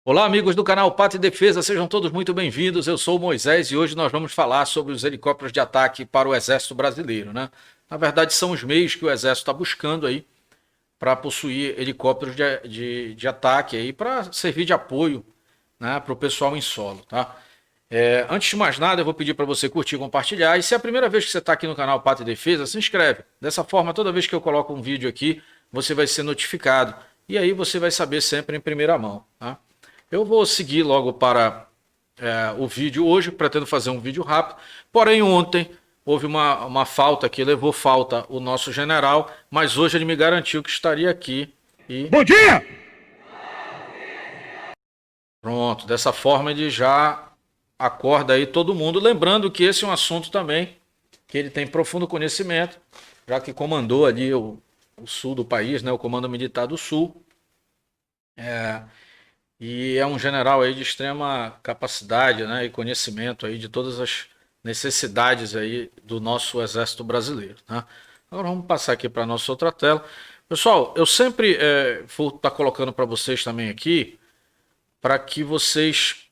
Olá, amigos do canal Pátria e Defesa, sejam todos muito bem-vindos. Eu sou o Moisés e hoje nós vamos falar sobre os helicópteros de ataque para o Exército Brasileiro, né? Na verdade, são os meios que o Exército está buscando aí para possuir helicópteros de ataque aí para servir de apoio, né, para o pessoal em solo, tá? Antes de mais nada, eu vou pedir para você curtir e compartilhar. E se é a primeira vez que você está aqui no canal Pátria e Defesa, se inscreve. Dessa forma, toda vez que eu coloco um vídeo aqui, você vai ser notificado. E aí você vai saber sempre em primeira mão, tá? Eu vou seguir logo para o vídeo hoje, pretendo fazer um vídeo rápido. Porém, ontem houve uma falta que levou falta o nosso general, mas hoje ele me garantiu que estaria aqui. E Bom dia! pronto, dessa forma ele já acorda aí todo mundo. Lembrando que esse é um assunto também que ele tem profundo conhecimento, já que comandou ali o sul do país, né, o Comando Militar do Sul. E é um general aí de extrema capacidade, né, e conhecimento aí de todas as necessidades aí do nosso exército brasileiro, tá? Agora vamos passar aqui para a nossa outra tela. Pessoal, eu sempre vou estar colocando para vocês também aqui, para que vocês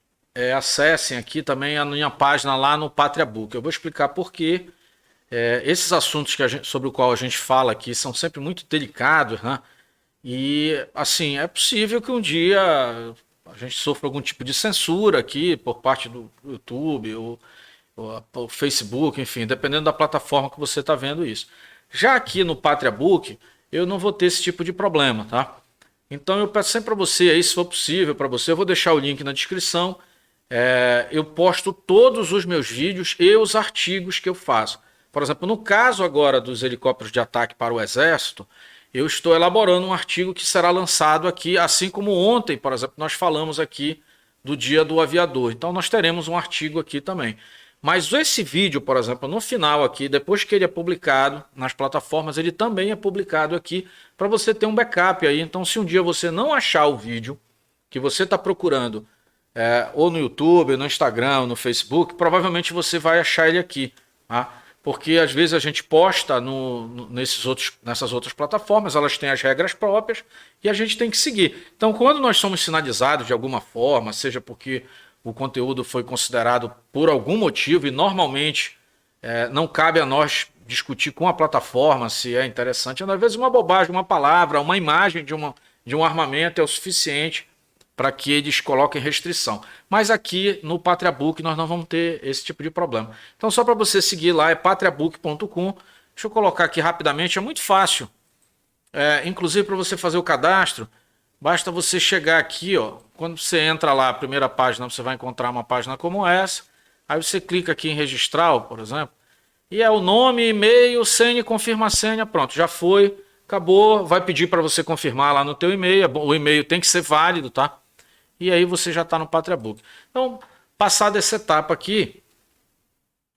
acessem aqui também a minha página lá no Pátria Book. Eu vou explicar por quê. Esses assuntos sobre o qual a gente fala aqui são sempre muito delicados, né? E, assim, é possível que um dia a gente sofra algum tipo de censura aqui por parte do YouTube ou o Facebook, enfim, dependendo da plataforma que você está vendo isso. Já aqui no Pátria Book, eu não vou ter esse tipo de problema, tá? Então eu peço sempre para você aí, se for possível para você, eu vou deixar o link na descrição. Eu posto todos os meus vídeos e os artigos que eu faço. Por exemplo, no caso agora dos helicópteros de ataque para o Exército, eu estou elaborando um artigo que será lançado aqui, assim como ontem, por exemplo, nós falamos aqui do Dia do Aviador. Então nós teremos um artigo aqui também. Mas esse vídeo, por exemplo, no final aqui, depois que ele é publicado nas plataformas, ele também é publicado aqui para você ter um backup aí. Então, se um dia você não achar o vídeo que você está procurando, ou no YouTube, no Instagram, no Facebook, provavelmente você vai achar ele aqui, tá? Porque às vezes a gente posta nessas outras plataformas, elas têm as regras próprias e a gente tem que seguir. Então, quando nós somos sinalizados de alguma forma, seja porque o conteúdo foi considerado por algum motivo, e normalmente não cabe a nós discutir com a plataforma se é interessante, às vezes uma bobagem, uma palavra, uma imagem de um armamento é o suficiente para que eles coloquem restrição. Mas aqui no PatriaBook nós não vamos ter esse tipo de problema. Então só para você seguir lá é patriabook.com. Deixa eu colocar aqui rapidamente, é muito fácil. Inclusive para você fazer o cadastro, basta você chegar aqui, ó, quando você entra lá, a primeira página, você vai encontrar uma página como essa. Aí você clica aqui em registrar, por exemplo, e é o nome, e-mail, senha, confirma a senha, pronto, já foi, acabou, vai pedir para você confirmar lá no teu e-mail, o e-mail tem que ser válido, tá? E aí você já está no PatriaBook. Então, passada essa etapa aqui,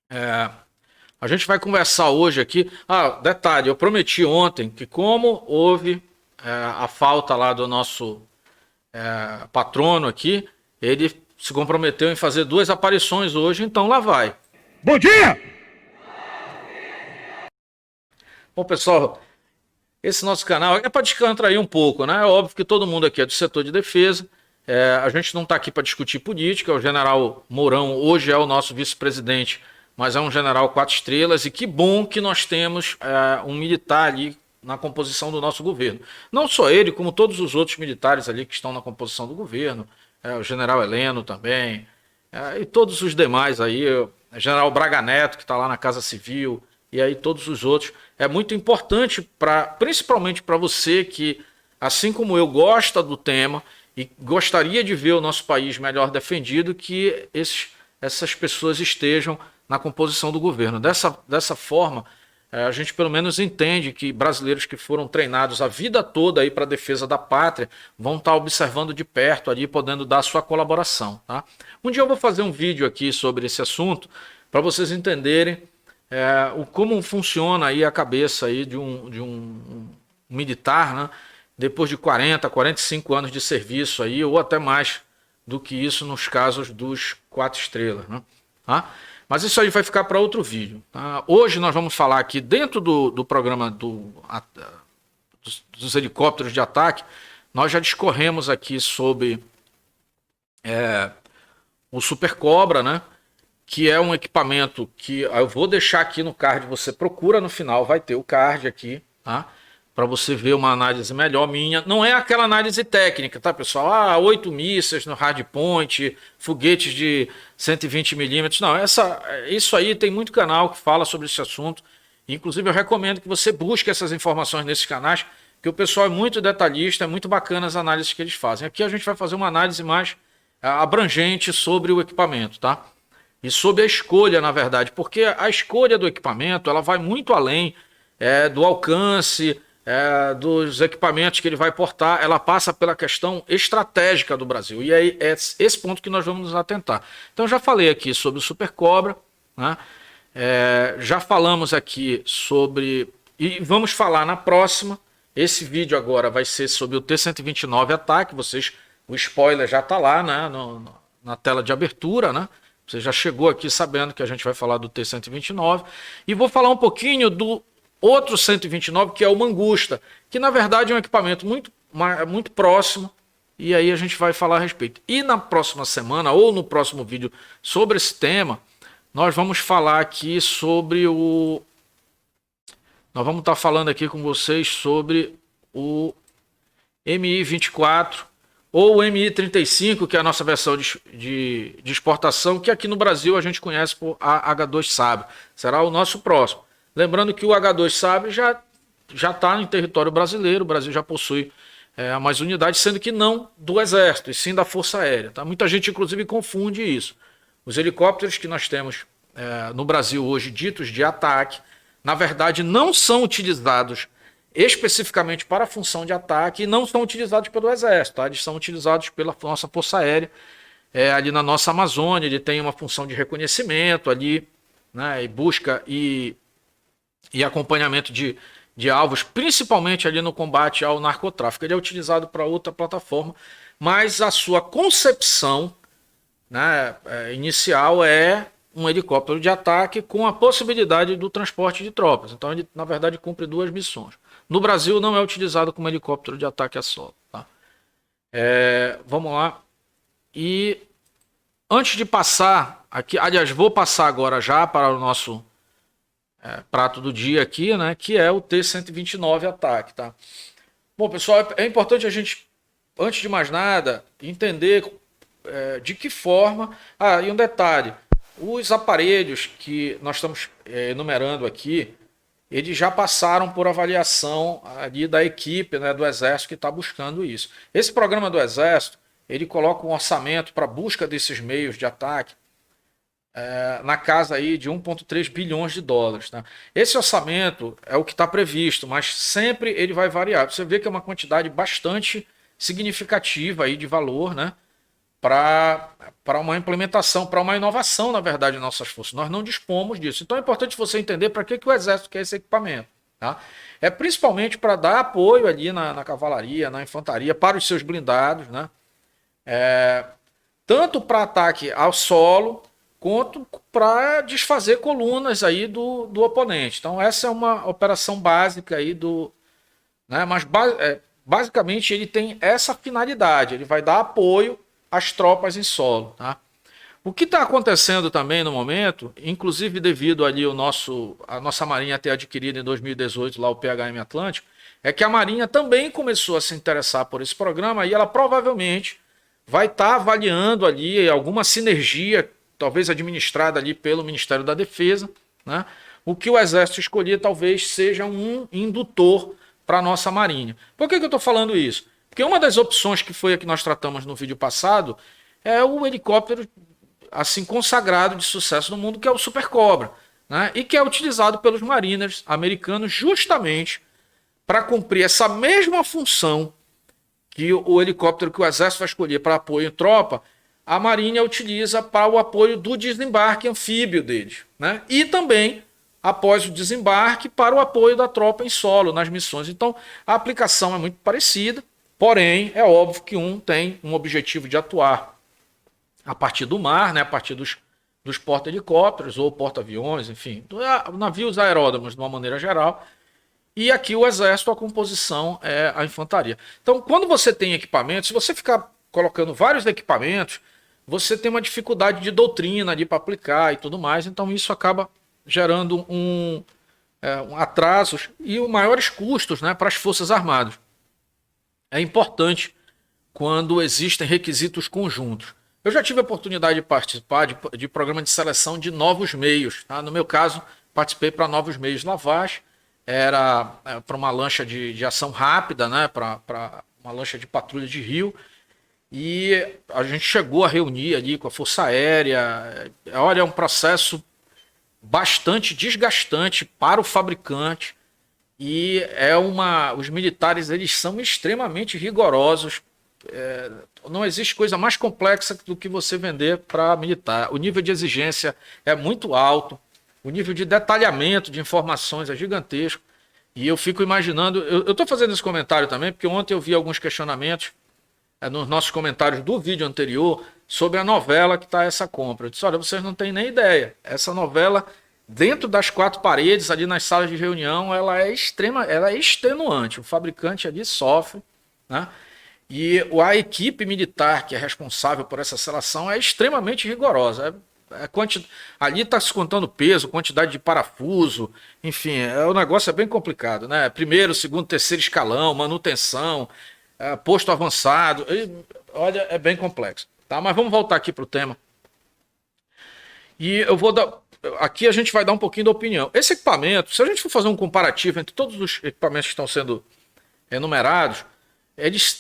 a gente vai conversar hoje aqui. Detalhe, eu prometi ontem que como houve a falta lá do nosso patrono aqui, ele se comprometeu em fazer duas aparições hoje, então lá vai. Bom dia! Bom, pessoal, esse nosso canal é para descontrair um pouco, né? É óbvio que todo mundo aqui é do setor de defesa. A gente não está aqui para discutir política. O general Mourão hoje é o nosso vice-presidente, mas é um general 4 estrelas. E que bom que nós temos um militar ali na composição do nosso governo. Não só ele, como todos os outros militares ali que estão na composição do governo. O general Heleno também. E todos os demais aí. O general Braga Neto, que está lá na Casa Civil. E aí todos os outros. É muito importante, principalmente para você que, assim como eu, gosta do tema e gostaria de ver o nosso país melhor defendido, que essas pessoas estejam na composição do governo. Dessa forma, a gente pelo menos entende que brasileiros que foram treinados a vida toda aí para a defesa da pátria vão estar observando de perto ali, podendo dar a sua colaboração, tá? Um dia eu vou fazer um vídeo aqui sobre esse assunto para vocês entenderem como funciona aí a cabeça aí de um militar, né? Depois de 40, 45 anos de serviço aí, ou até mais do que isso nos casos dos 4 estrelas, né? Tá? Mas isso aí vai ficar para outro vídeo, tá? Hoje nós vamos falar aqui dentro do programa dos helicópteros de ataque. Nós já discorremos aqui sobre o Super Cobra, né? Que é um equipamento que eu vou deixar aqui no card, você procura no final, vai ter o card aqui, tá? Para você ver uma análise melhor minha. Não é aquela análise técnica, tá, pessoal? 8 mísseis no hardpoint, foguetes de 120 milímetros. Não, isso aí tem muito canal que fala sobre esse assunto. Inclusive, eu recomendo que você busque essas informações nesses canais, que o pessoal é muito detalhista, é muito bacana as análises que eles fazem. Aqui a gente vai fazer uma análise mais abrangente sobre o equipamento, tá? E sobre a escolha, na verdade, porque a escolha do equipamento ela vai muito além do alcance, dos equipamentos que ele vai portar, ela passa pela questão estratégica do Brasil. E aí é esse ponto que nós vamos nos atentar. Então, já falei aqui sobre o Super Cobra, né? Já falamos aqui sobre. E vamos falar na próxima. Esse vídeo agora vai ser sobre o T-129 ataque. O spoiler já está lá, né, na tela de abertura, né? Você já chegou aqui sabendo que a gente vai falar do T-129. E vou falar um pouquinho do outro 129, que é o Mangusta, que na verdade é um equipamento muito próximo. E aí a gente vai falar a respeito. E na próxima semana, ou no próximo vídeo sobre esse tema, nós vamos falar aqui sobre o... Nós vamos estar falando aqui com vocês sobre o Mi-24 ou o Mi-35, que é a nossa versão de exportação, que aqui no Brasil a gente conhece por H2 Sabre. Será o nosso próximo. Lembrando que o H2 Sabre já está em território brasileiro, o Brasil já possui mais unidades, sendo que não do Exército, e sim da Força Aérea. Tá? Muita gente, inclusive, confunde isso. Os helicópteros que nós temos no Brasil hoje, ditos de ataque, na verdade não são utilizados especificamente para a função de ataque e não são utilizados pelo Exército, tá? Eles são utilizados pela nossa Força Aérea, ali na nossa Amazônia. Ele tem uma função de reconhecimento ali, né, e busca e acompanhamento de alvos, principalmente ali no combate ao narcotráfico. Ele é utilizado para outra plataforma, mas a sua concepção, né, inicial é um helicóptero de ataque com a possibilidade do transporte de tropas. Então ele, na verdade, cumpre duas missões. No Brasil não é utilizado como helicóptero de ataque a solo. Tá? Vamos lá. E antes de passar aqui, aliás, vou passar agora já para o nosso prato do dia aqui, né, que é o T-129 ataque. Tá? Bom, pessoal, é importante a gente, antes de mais nada, entender de que forma... e um detalhe, os aparelhos que nós estamos enumerando aqui, eles já passaram por avaliação ali da equipe, né, do Exército que está buscando isso. Esse programa do Exército, ele coloca um orçamento para busca desses meios de ataque na casa aí de 1,3 bilhões de dólares. Tá? Esse orçamento é o que está previsto, mas sempre ele vai variar. Você vê que é uma quantidade bastante significativa aí de valor, né, para uma implementação, para uma inovação, na verdade, em nossas forças. Nós não dispomos disso. Então é importante você entender para que o Exército quer esse equipamento. Tá? É principalmente para dar apoio ali na cavalaria, na infantaria, para os seus blindados, né? Tanto para ataque ao solo, quanto para desfazer colunas aí do oponente. Então essa é uma operação básica aí né? Mas basicamente ele tem essa finalidade, ele vai dar apoio às tropas em solo. Tá? O que está acontecendo também no momento, inclusive devido ali a nossa Marinha ter adquirido em 2018 lá o PHM Atlântico, é que a Marinha também começou a se interessar por esse programa e ela provavelmente vai estar avaliando ali alguma sinergia, talvez administrada ali pelo Ministério da Defesa, né? O que o Exército escolher talvez seja um indutor para a nossa Marinha. Por que eu estou falando isso? Porque uma das opções que foi a que nós tratamos no vídeo passado é o helicóptero assim consagrado de sucesso no mundo, que é o Super Cobra, né? E que é utilizado pelos mariners americanos justamente para cumprir essa mesma função que o helicóptero que o Exército vai escolher para apoio em tropa, a Marinha utiliza para o apoio do desembarque anfíbio deles, né? E também, após o desembarque, para o apoio da tropa em solo, nas missões. Então, a aplicação é muito parecida. Porém, é óbvio que um tem um objetivo de atuar a partir do mar, né, a partir dos porta-helicópteros ou porta-aviões, enfim, navios aeródromos de uma maneira geral. E aqui o Exército, a composição é a infantaria. Então, quando você tem equipamentos, se você ficar colocando vários equipamentos, você tem uma dificuldade de doutrina, de para aplicar e tudo mais. Então isso acaba gerando um atrasos e maiores custos, né, para as Forças Armadas. É importante quando existem requisitos conjuntos. Eu já tive a oportunidade de participar de programa de seleção de novos meios. Tá? No meu caso, participei para novos meios Lavage, era para uma lancha de ação rápida, né, para uma lancha de patrulha de rio. E a gente chegou a reunir ali com a Força Aérea. Olha, é um processo bastante desgastante para o fabricante. E os militares, eles são extremamente rigorosos. Não existe coisa mais complexa do que você vender para militar. O nível de exigência é muito alto, o nível de detalhamento de informações é gigantesco. E eu fico imaginando, eu estou fazendo esse comentário também, porque ontem eu vi alguns questionamentos nos nossos comentários do vídeo anterior sobre a novela que está essa compra. Eu disse, olha, vocês não têm nem ideia. Essa novela, dentro das quatro paredes, ali nas salas de reunião, ela é extenuante. O fabricante ali sofre, né? E a equipe militar que é responsável por essa seleção é extremamente rigorosa. Ali está se contando peso, quantidade de parafuso, enfim, o negócio é bem complicado, né? Primeiro, segundo, terceiro escalão, manutenção, posto avançado, olha, é bem complexo. Tá? Mas vamos voltar aqui para o tema. E eu vou dar. Aqui a gente vai dar um pouquinho da opinião. Esse equipamento, se a gente for fazer um comparativo entre todos os equipamentos que estão sendo enumerados, eles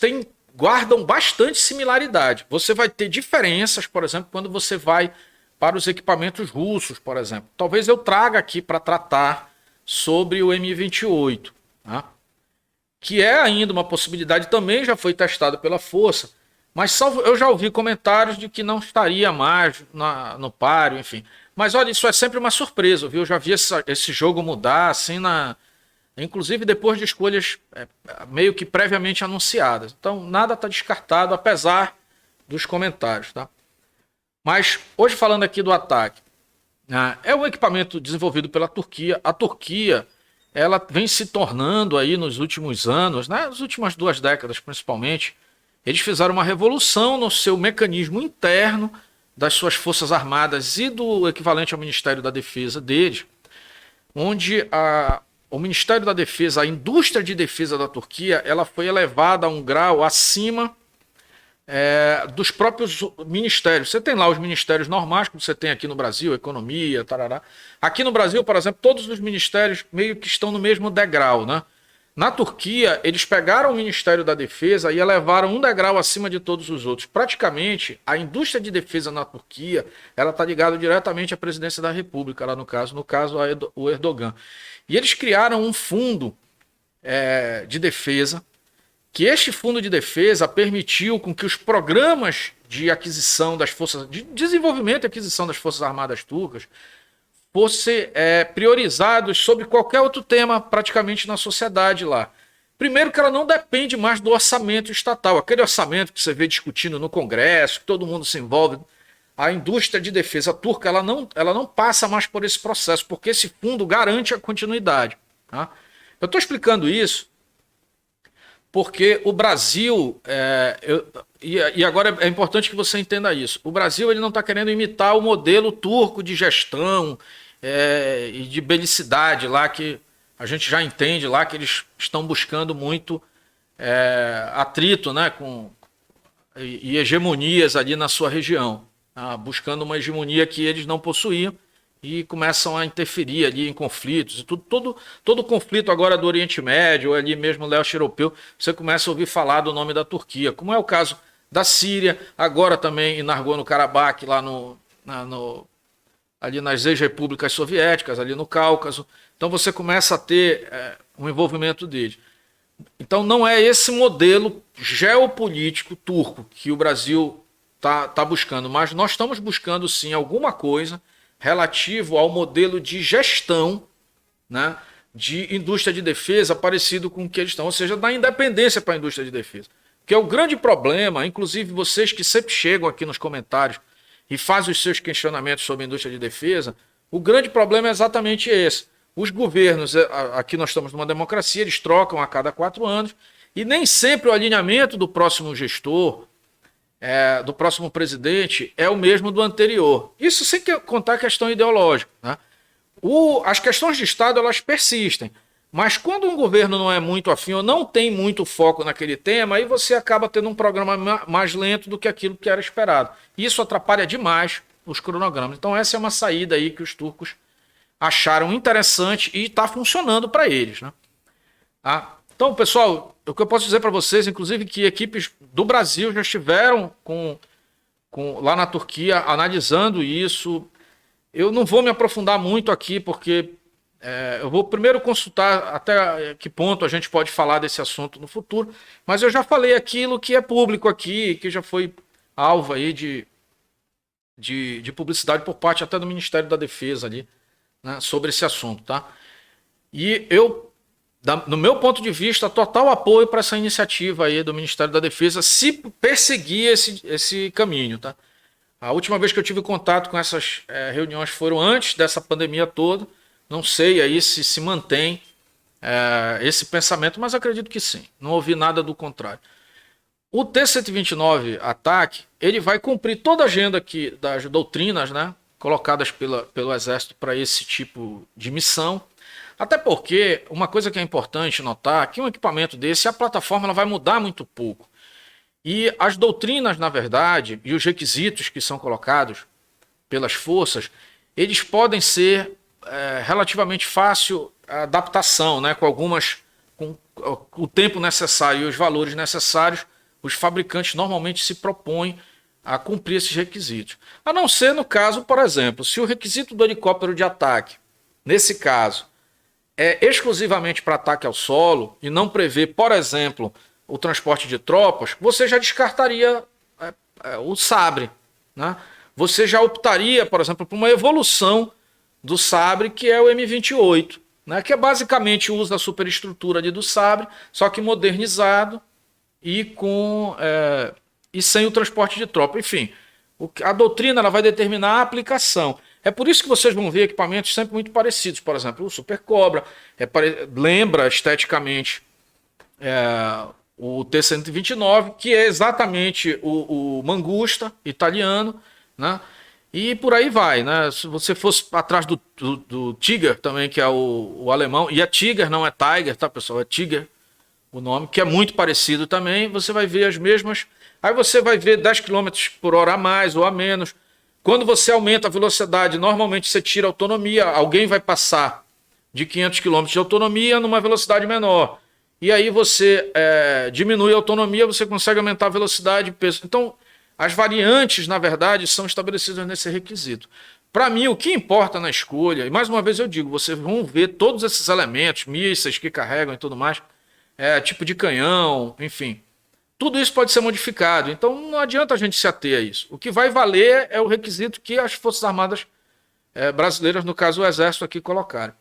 guardam bastante similaridade. Você vai ter diferenças, por exemplo, quando você vai para os equipamentos russos, por exemplo. Talvez eu traga aqui para tratar sobre o Mi-28, tá? Que é ainda uma possibilidade, também já foi testado pela Força, mas eu já ouvi comentários de que não estaria mais no páreo, enfim. Mas olha, isso é sempre uma surpresa, viu? Eu já vi esse jogo mudar, assim, inclusive depois de escolhas meio que previamente anunciadas. Então, nada está descartado, apesar dos comentários, tá? Mas, hoje falando aqui do ataque, é um equipamento desenvolvido pela Turquia. A Turquia, ela vem se tornando aí nos últimos anos, né, nas últimas 2 décadas principalmente, eles fizeram uma revolução no seu mecanismo interno das suas forças armadas e do equivalente ao Ministério da Defesa deles, onde o Ministério da Defesa, a indústria de defesa da Turquia, ela foi elevada a um grau acima dos próprios ministérios. Você tem lá os ministérios normais, como você tem aqui no Brasil, economia, tarará. Aqui no Brasil, por exemplo, todos os ministérios meio que estão no mesmo degrau, né? Na Turquia, eles pegaram o Ministério da Defesa e elevaram um degrau acima de todos os outros. Praticamente, a indústria de defesa na Turquia, ela está ligada diretamente à presidência da República, lá no caso o Erdogan. E eles criaram um fundo de defesa, que este fundo de defesa permitiu com que os programas de aquisição das forças, de desenvolvimento e aquisição das Forças Armadas turcas fossem priorizados sobre qualquer outro tema praticamente na sociedade lá. Primeiro que ela não depende mais do orçamento estatal, aquele orçamento que você vê discutindo no Congresso, que todo mundo se envolve. A indústria de defesa turca ela não passa mais por esse processo, porque esse fundo garante a continuidade. Tá? Eu estou explicando isso porque o Brasil, e agora é importante que você entenda isso, o Brasil ele não está querendo imitar o modelo turco de gestão e de belicidade lá, que a gente já entende lá que eles estão buscando muito atrito, né, e hegemonias ali na sua região, buscando uma hegemonia que eles não possuíam, e começam a interferir ali em conflitos. E todo conflito agora do Oriente Médio, ou ali mesmo leste europeu, você começa a ouvir falar do nome da Turquia, como é o caso da Síria, agora também em Nagorno-Karabakh, lá ali nas ex-repúblicas soviéticas, ali no Cáucaso. Então você começa a ter um envolvimento deles. Então não é esse modelo geopolítico turco que o Brasil tá buscando, mas nós estamos buscando sim alguma coisa relativo ao modelo de gestão, né, de indústria de defesa parecido com o que eles estão, ou seja, da independência para a indústria de defesa. Que é o grande problema, inclusive vocês que sempre chegam aqui nos comentários e fazem os seus questionamentos sobre a indústria de defesa, o grande problema é exatamente esse. Os governos, aqui nós estamos numa democracia, eles trocam a cada 4 anos, e nem sempre o alinhamento do próximo gestor do próximo presidente é o mesmo do anterior. Isso sem contar a questão ideológica, né? As questões de Estado, elas persistem. Mas quando um governo não é muito afim ou não tem muito foco naquele tema, aí você acaba tendo um programa mais lento do que aquilo que era esperado. Isso atrapalha demais os cronogramas. Então essa é uma saída aí que os turcos acharam interessante e está funcionando para eles, né? Tá? Então, pessoal, o que eu posso dizer para vocês, inclusive, que equipes do Brasil já estiveram lá na Turquia analisando isso. Eu não vou me aprofundar muito aqui, porque eu vou primeiro consultar até que ponto a gente pode falar desse assunto no futuro, mas eu já falei aquilo que é público aqui, que já foi alvo aí de publicidade por parte até do Ministério da Defesa ali, né, sobre esse assunto, tá? E eu, no meu ponto de vista, total apoio para essa iniciativa aí do Ministério da Defesa se perseguir esse caminho, tá? A última vez que eu tive contato com essas reuniões foram antes dessa pandemia toda. Não sei aí se mantém esse pensamento, mas acredito que sim. Não ouvi nada do contrário. O T-129 ataque, ele vai cumprir toda a agenda aqui das doutrinas, né, colocadas pelo Exército para esse tipo de missão. Até porque uma coisa que é importante notar, que um equipamento desse, a plataforma ela vai mudar muito pouco. E as doutrinas, na verdade, e os requisitos que são colocados pelas forças, eles podem ser relativamente fácil a adaptação, né, com o tempo necessário e os valores necessários, os fabricantes normalmente se propõem a cumprir esses requisitos. A não ser no caso, por exemplo, se o requisito do helicóptero de ataque, nesse caso, é exclusivamente para ataque ao solo e não prevê, por exemplo, o transporte de tropas, você já descartaria o Sabre, né? Você já optaria, por exemplo, por uma evolução do Sabre, que é o M28, né? Que basicamente usa a superestrutura ali do Sabre, só que modernizado e sem o transporte de tropa. Enfim, a doutrina ela vai determinar a aplicação. É por isso que vocês vão ver equipamentos sempre muito parecidos. Por exemplo, o Super Cobra lembra esteticamente o T-129, que é exatamente o Mangusta italiano, né? E por aí vai, né? Se você fosse atrás do Tiger também, que é o alemão, e é Tiger, não é Tiger, tá, pessoal? É Tiger o nome, que é muito parecido também, você vai ver as mesmas. Aí você vai ver 10 km por hora a mais ou a menos. Quando você aumenta a velocidade, normalmente você tira a autonomia, alguém vai passar de 500 km de autonomia numa velocidade menor. E aí você diminui a autonomia, você consegue aumentar a velocidade e peso. Então, as variantes, na verdade, são estabelecidas nesse requisito. Para mim, o que importa na escolha, e mais uma vez eu digo, vocês vão ver todos esses elementos, mísseis que carregam e tudo mais, tipo de canhão, enfim. Tudo isso pode ser modificado, então não adianta a gente se ater a isso. O que vai valer é o requisito que as Forças Armadas brasileiras, no caso o Exército, aqui colocaram.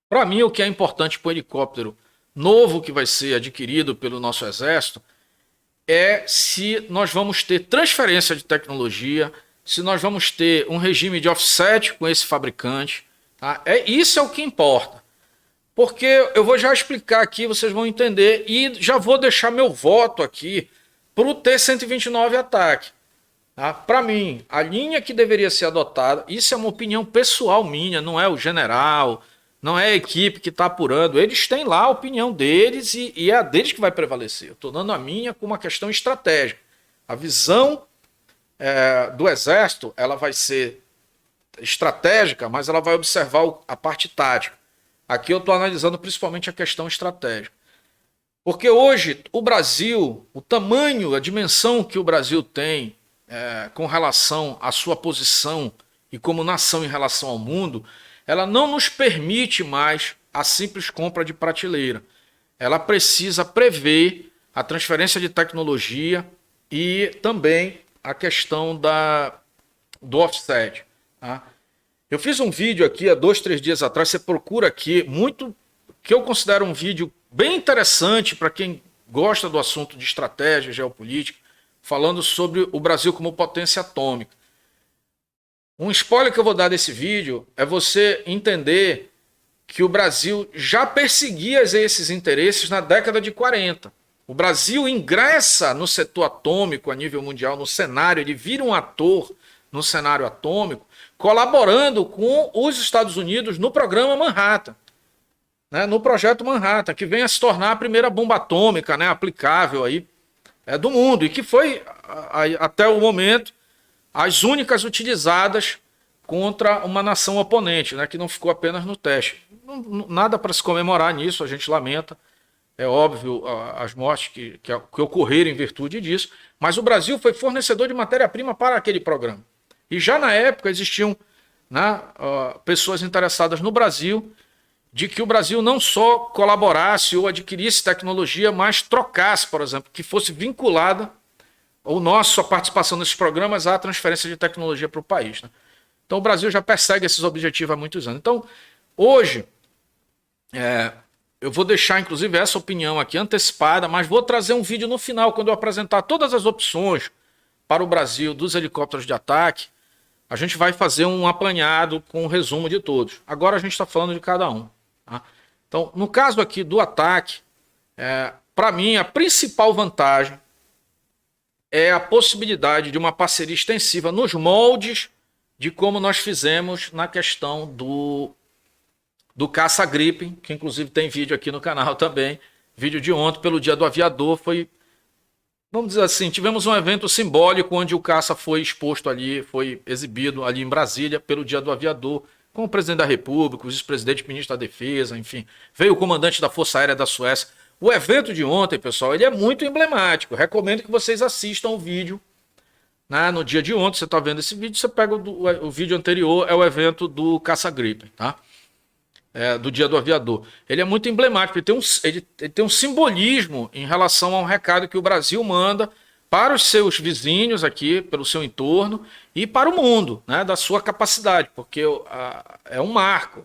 Para mim, o que é importante para o helicóptero novo que vai ser adquirido pelo nosso Exército é se nós vamos ter transferência de tecnologia, se nós vamos ter um regime de offset com esse fabricante. Tá? Isso é o que importa. Porque eu vou já explicar aqui, vocês vão entender, e já vou deixar meu voto aqui para o T-129 ataque. Tá? Para mim, a linha que deveria ser adotada, isso é uma opinião pessoal minha, não é o general, não é a equipe que está apurando. Eles têm lá a opinião deles e é a deles que vai prevalecer. Eu estou dando a minha com uma questão estratégica. A visão do Exército ela vai ser estratégica, mas ela vai observar a parte tática. Aqui eu estou analisando principalmente a questão estratégica. Porque hoje o Brasil, o tamanho, a dimensão que o Brasil tem com relação à sua posição e como nação em relação ao mundo, ela não nos permite mais a simples compra de prateleira. Ela precisa prever a transferência de tecnologia e também a questão do offset. Tá? Eu fiz um vídeo aqui há 2, 3 dias atrás, você procura aqui, que eu considero um vídeo bem interessante para quem gosta do assunto de estratégia geopolítica, falando sobre o Brasil como potência atômica. Um spoiler que eu vou dar desse vídeo é você entender que o Brasil já perseguia esses interesses na década de 40. O Brasil ingressa no setor atômico a nível mundial, no cenário, ele vira um ator no cenário atômico, colaborando com os Estados Unidos no programa Manhattan, né, no projeto Manhattan, que vem a se tornar a primeira bomba atômica, né, aplicável aí, do mundo, e que foi, até o momento, as únicas utilizadas contra uma nação oponente, né, que não ficou apenas no teste. Nada para se comemorar nisso, a gente lamenta, é óbvio as mortes que ocorreram em virtude disso, mas o Brasil foi fornecedor de matéria-prima para aquele programa. E já na época existiam, né, pessoas interessadas no Brasil, de que o Brasil não só colaborasse ou adquirisse tecnologia, mas trocasse, por exemplo, que fosse vinculada a participação nesses programas à transferência de tecnologia para o país, né? Então o Brasil já persegue esses objetivos há muitos anos. Então, hoje, eu vou deixar, inclusive, essa opinião aqui antecipada, mas vou trazer um vídeo no final, quando eu apresentar todas as opções para o Brasil dos helicópteros de ataque. A gente vai fazer um apanhado com um resumo de todos. Agora a gente está falando de cada um. Tá? Então, no caso aqui do ataque, para mim, a principal vantagem é a possibilidade de uma parceria extensiva nos moldes de como nós fizemos na questão do caça Gripen, que inclusive tem vídeo aqui no canal também. Vídeo de ontem, pelo Dia do Aviador, foi, vamos dizer assim, tivemos um evento simbólico onde o caça foi exposto ali, foi exibido ali em Brasília pelo Dia do Aviador, com o presidente da República, o vice-presidente, ministro da Defesa, enfim. Veio o comandante da Força Aérea da Suécia. O evento de ontem, pessoal, ele é muito emblemático. Recomendo que vocês assistam o vídeo. No dia de ontem, você está vendo esse vídeo, você pega o vídeo anterior, é o evento do caça Gripen, tá? Do Dia do Aviador. Ele é muito emblemático, ele tem um simbolismo em relação ao recado que o Brasil manda para os seus vizinhos aqui, pelo seu entorno, e para o mundo, né, da sua capacidade, porque é um marco.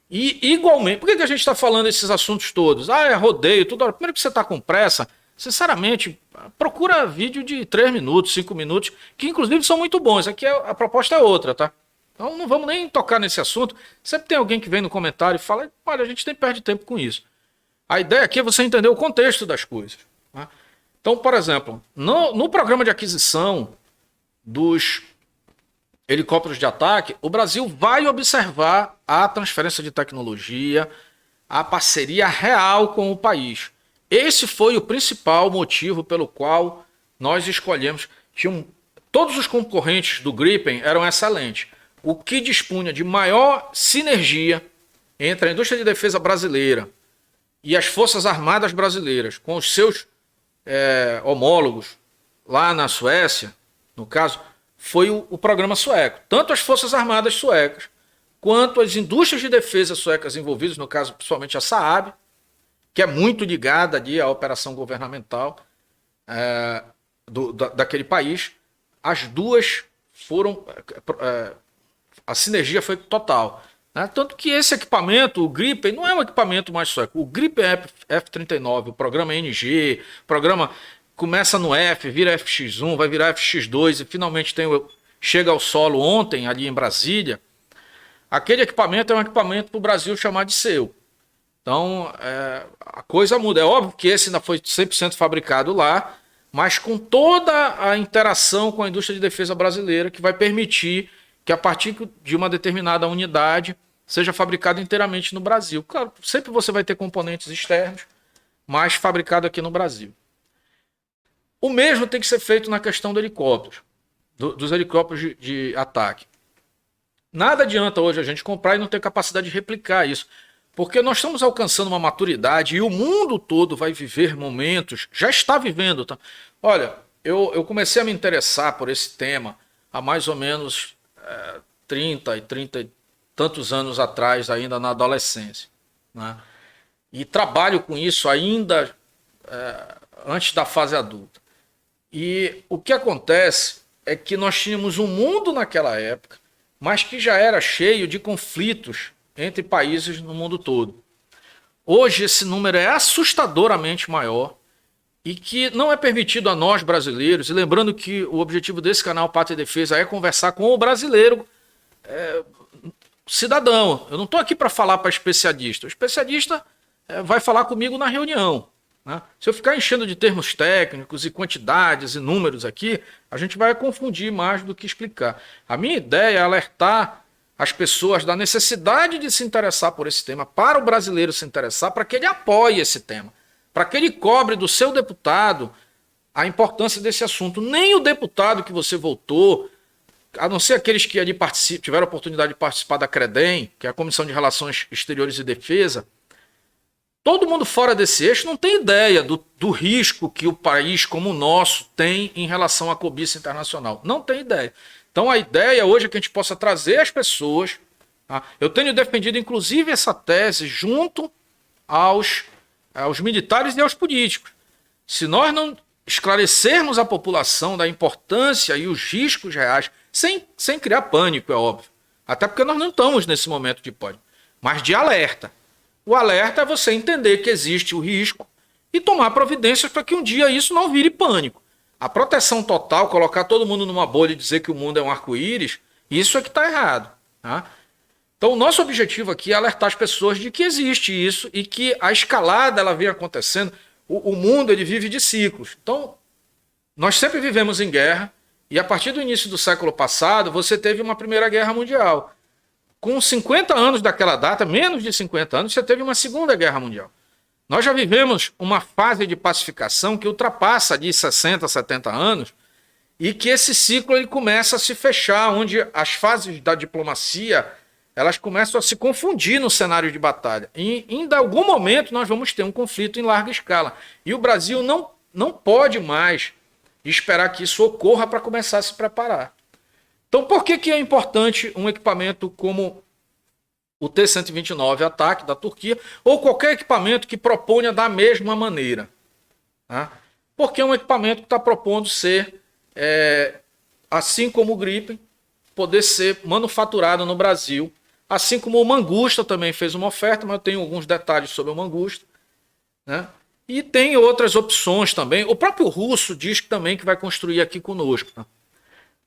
E, igualmente, por que a gente está falando esses assuntos todos? É rodeio, tudo. Primeiro que você está com pressa, sinceramente, procura vídeo de 3 minutos, 5 minutos, que inclusive são muito bons. Aqui a proposta é outra, tá? Então não vamos nem tocar nesse assunto. Sempre tem alguém que vem no comentário e fala, olha, a gente nem perde tempo com isso. A ideia aqui é você entender o contexto das coisas. Tá? Então, por exemplo, no programa de aquisição dos helicópteros de ataque, o Brasil vai observar a transferência de tecnologia, a parceria real com o país. Esse foi o principal motivo pelo qual nós escolhemos. Todos os concorrentes do Gripen eram excelentes. O que dispunha de maior sinergia entre a indústria de defesa brasileira e as Forças Armadas brasileiras, com os seus homólogos lá na Suécia, no caso, foi o programa sueco. Tanto as Forças Armadas suecas, quanto as indústrias de defesa suecas envolvidas, no caso, principalmente a Saab, que é muito ligada ali à operação governamental daquele país, as duas foram... a sinergia foi total. Né? Tanto que esse equipamento, o Gripen, não é um equipamento mais sueco. O Gripen F-39, o programa NG, o programa começa no F, vira FX1, vai virar FX2 e finalmente chega ao solo ontem, ali em Brasília. Aquele equipamento é um equipamento para o Brasil chamar de seu. Então, a coisa muda. É óbvio que esse ainda foi 100% fabricado lá, mas com toda a interação com a indústria de defesa brasileira, que vai permitir que a partir de uma determinada unidade seja fabricado inteiramente no Brasil. Claro, sempre você vai ter componentes externos, mas fabricado aqui no Brasil. O mesmo tem que ser feito na questão do helicóptero, dos helicópteros de ataque. Nada adianta hoje a gente comprar e não ter capacidade de replicar isso, porque nós estamos alcançando uma maturidade e o mundo todo vai viver momentos, já está vivendo. Tá? Olha, eu comecei a me interessar por esse tema há mais ou menos 30 e tantos anos atrás, ainda na adolescência. Né? E trabalho com isso ainda antes da fase adulta. E o que acontece é que nós tínhamos um mundo naquela época, mas que já era cheio de conflitos entre países no mundo todo. Hoje esse número é assustadoramente maior e que não é permitido a nós brasileiros, e lembrando que o objetivo desse canal Pátria e Defesa é conversar com o brasileiro cidadão. Eu não estou aqui para falar para especialista. O especialista vai falar comigo na reunião. Né? Se eu ficar enchendo de termos técnicos e quantidades e números aqui, a gente vai confundir mais do que explicar. A minha ideia é alertar as pessoas da necessidade de se interessar por esse tema, para o brasileiro se interessar, para que ele apoie esse tema, para que ele cobre do seu deputado a importância desse assunto. Nem o deputado que você votou, a não ser aqueles que ali tiveram a oportunidade de participar da CREDEM, que é a Comissão de Relações Exteriores e Defesa, todo mundo fora desse eixo não tem ideia do risco que o país como o nosso tem em relação à cobiça internacional. Não tem ideia. Então a ideia hoje é que a gente possa trazer as pessoas. Tá? Eu tenho defendido inclusive essa tese junto aos militares e aos políticos. Se nós não esclarecermos a população da importância e os riscos reais, sem criar pânico, é óbvio. Até porque nós não estamos nesse momento de pânico, mas de alerta. O alerta é você entender que existe o risco e tomar providências para que um dia isso não vire pânico. A proteção total, colocar todo mundo numa bolha e dizer que o mundo é um arco-íris, isso é que está errado. Tá? Então o nosso objetivo aqui é alertar as pessoas de que existe isso e que a escalada ela vem acontecendo. O mundo ele vive de ciclos. Então nós sempre vivemos em guerra e a partir do início do século passado você teve uma Primeira Guerra Mundial. Com 50 anos daquela data, menos de 50 anos, você teve uma Segunda Guerra Mundial. Nós já vivemos uma fase de pacificação que ultrapassa de 60, 70 anos e que esse ciclo ele começa a se fechar, onde as fases da diplomacia elas começam a se confundir no cenário de batalha. E em algum momento nós vamos ter um conflito em larga escala. E o Brasil não pode mais esperar que isso ocorra para começar a se preparar. Então, por que é importante um equipamento como o T-129 Ataque da Turquia ou qualquer equipamento que proponha da mesma maneira? Tá? Porque é um equipamento que está propondo ser, assim como o Gripen, poder ser manufaturado no Brasil, assim como o Mangusta também fez uma oferta, mas eu tenho alguns detalhes sobre o Mangusta. Né? E tem outras opções também. O próprio russo diz que também que vai construir aqui conosco. Tá?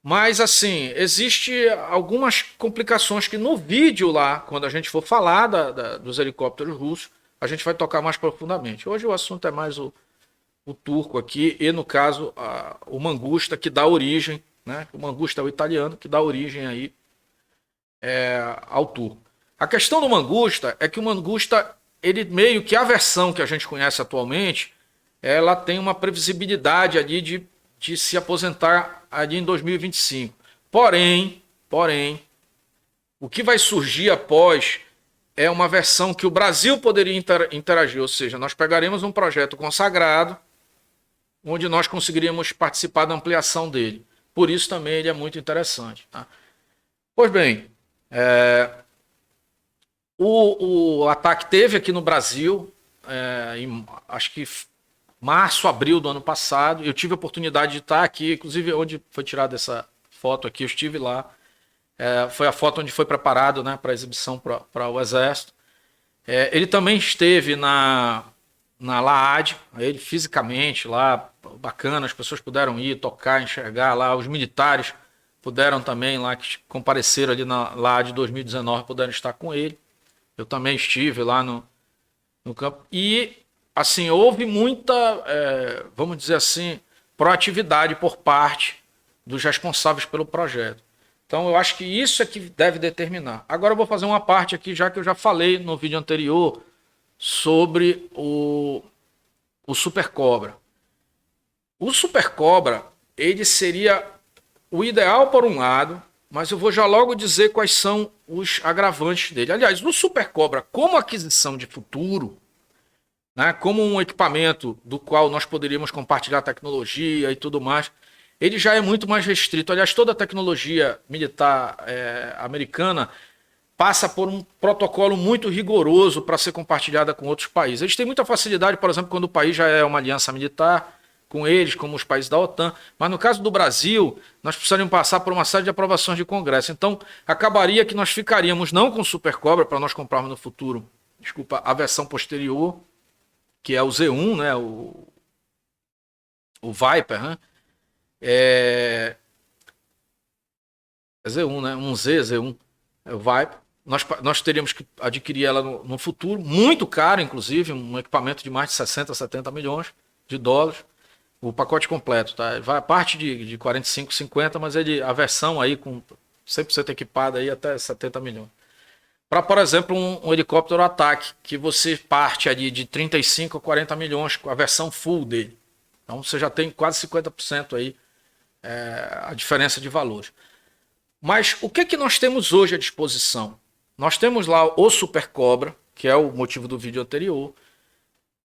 Mas, assim, existe algumas complicações que no vídeo lá, quando a gente for falar dos helicópteros russos, a gente vai tocar mais profundamente. Hoje o assunto é mais o turco aqui e, no caso, o Mangusta, que dá origem, né? O Mangusta é o italiano, que dá origem aí ao turco. A questão do Mangusta é que o Mangusta, ele meio que a versão que a gente conhece atualmente, ela tem uma previsibilidade ali de se aposentar ali em 2025. Porém, o que vai surgir após é uma versão que o Brasil poderia interagir, ou seja, nós pegaremos um projeto consagrado, onde nós conseguiríamos participar da ampliação dele. Por isso também ele é muito interessante. Tá? Pois bem, o ataque teve aqui no Brasil, acho que março, abril do ano passado. Eu tive a oportunidade de estar aqui, inclusive onde foi tirada essa foto aqui, eu estive lá. Foi a foto onde foi preparado, né, para exibição para o Exército. Ele também esteve na LAAD, ele fisicamente lá, bacana, as pessoas puderam ir, tocar, enxergar lá, os militares puderam também lá, que compareceram ali na LAAD 2019, puderam estar com ele. Eu também estive lá no campo. E assim, houve muita, vamos dizer assim, proatividade por parte dos responsáveis pelo projeto. Então, eu acho que isso é que deve determinar. Agora eu vou fazer uma parte aqui, já que eu já falei no vídeo anterior sobre o Super Cobra. O Super Cobra, ele seria o ideal por um lado, mas eu vou já logo dizer quais são os agravantes dele. Aliás, o Super Cobra, como aquisição de futuro, né, como um equipamento do qual nós poderíamos compartilhar tecnologia e tudo mais, ele já é muito mais restrito. Aliás, toda a tecnologia militar americana passa por um protocolo muito rigoroso para ser compartilhada com outros países. Eles têm muita facilidade, por exemplo, quando o país já é uma aliança militar com eles, como os países da OTAN. Mas no caso do Brasil, nós precisaríamos passar por uma série de aprovações de Congresso. Então, acabaria que nós ficaríamos não com o Super Cobra para nós comprarmos no futuro, a versão posterior, que é o Z1, né, o Viper, né? É Z1, né? Z1, é o Viper. nós teríamos que adquirir ela no futuro, muito caro, inclusive, um equipamento de mais de 60, 70 milhões de dólares, o pacote completo, tá? Vai a parte de 45, 50, mas a versão aí com 100% equipada aí até 70 milhões. Para, por exemplo, um helicóptero ataque, que você parte ali de 35 a 40 milhões com a versão full dele. Então você já tem quase 50% aí a diferença de valores. Mas o que nós temos hoje à disposição? Nós temos lá o Super Cobra, que é o motivo do vídeo anterior,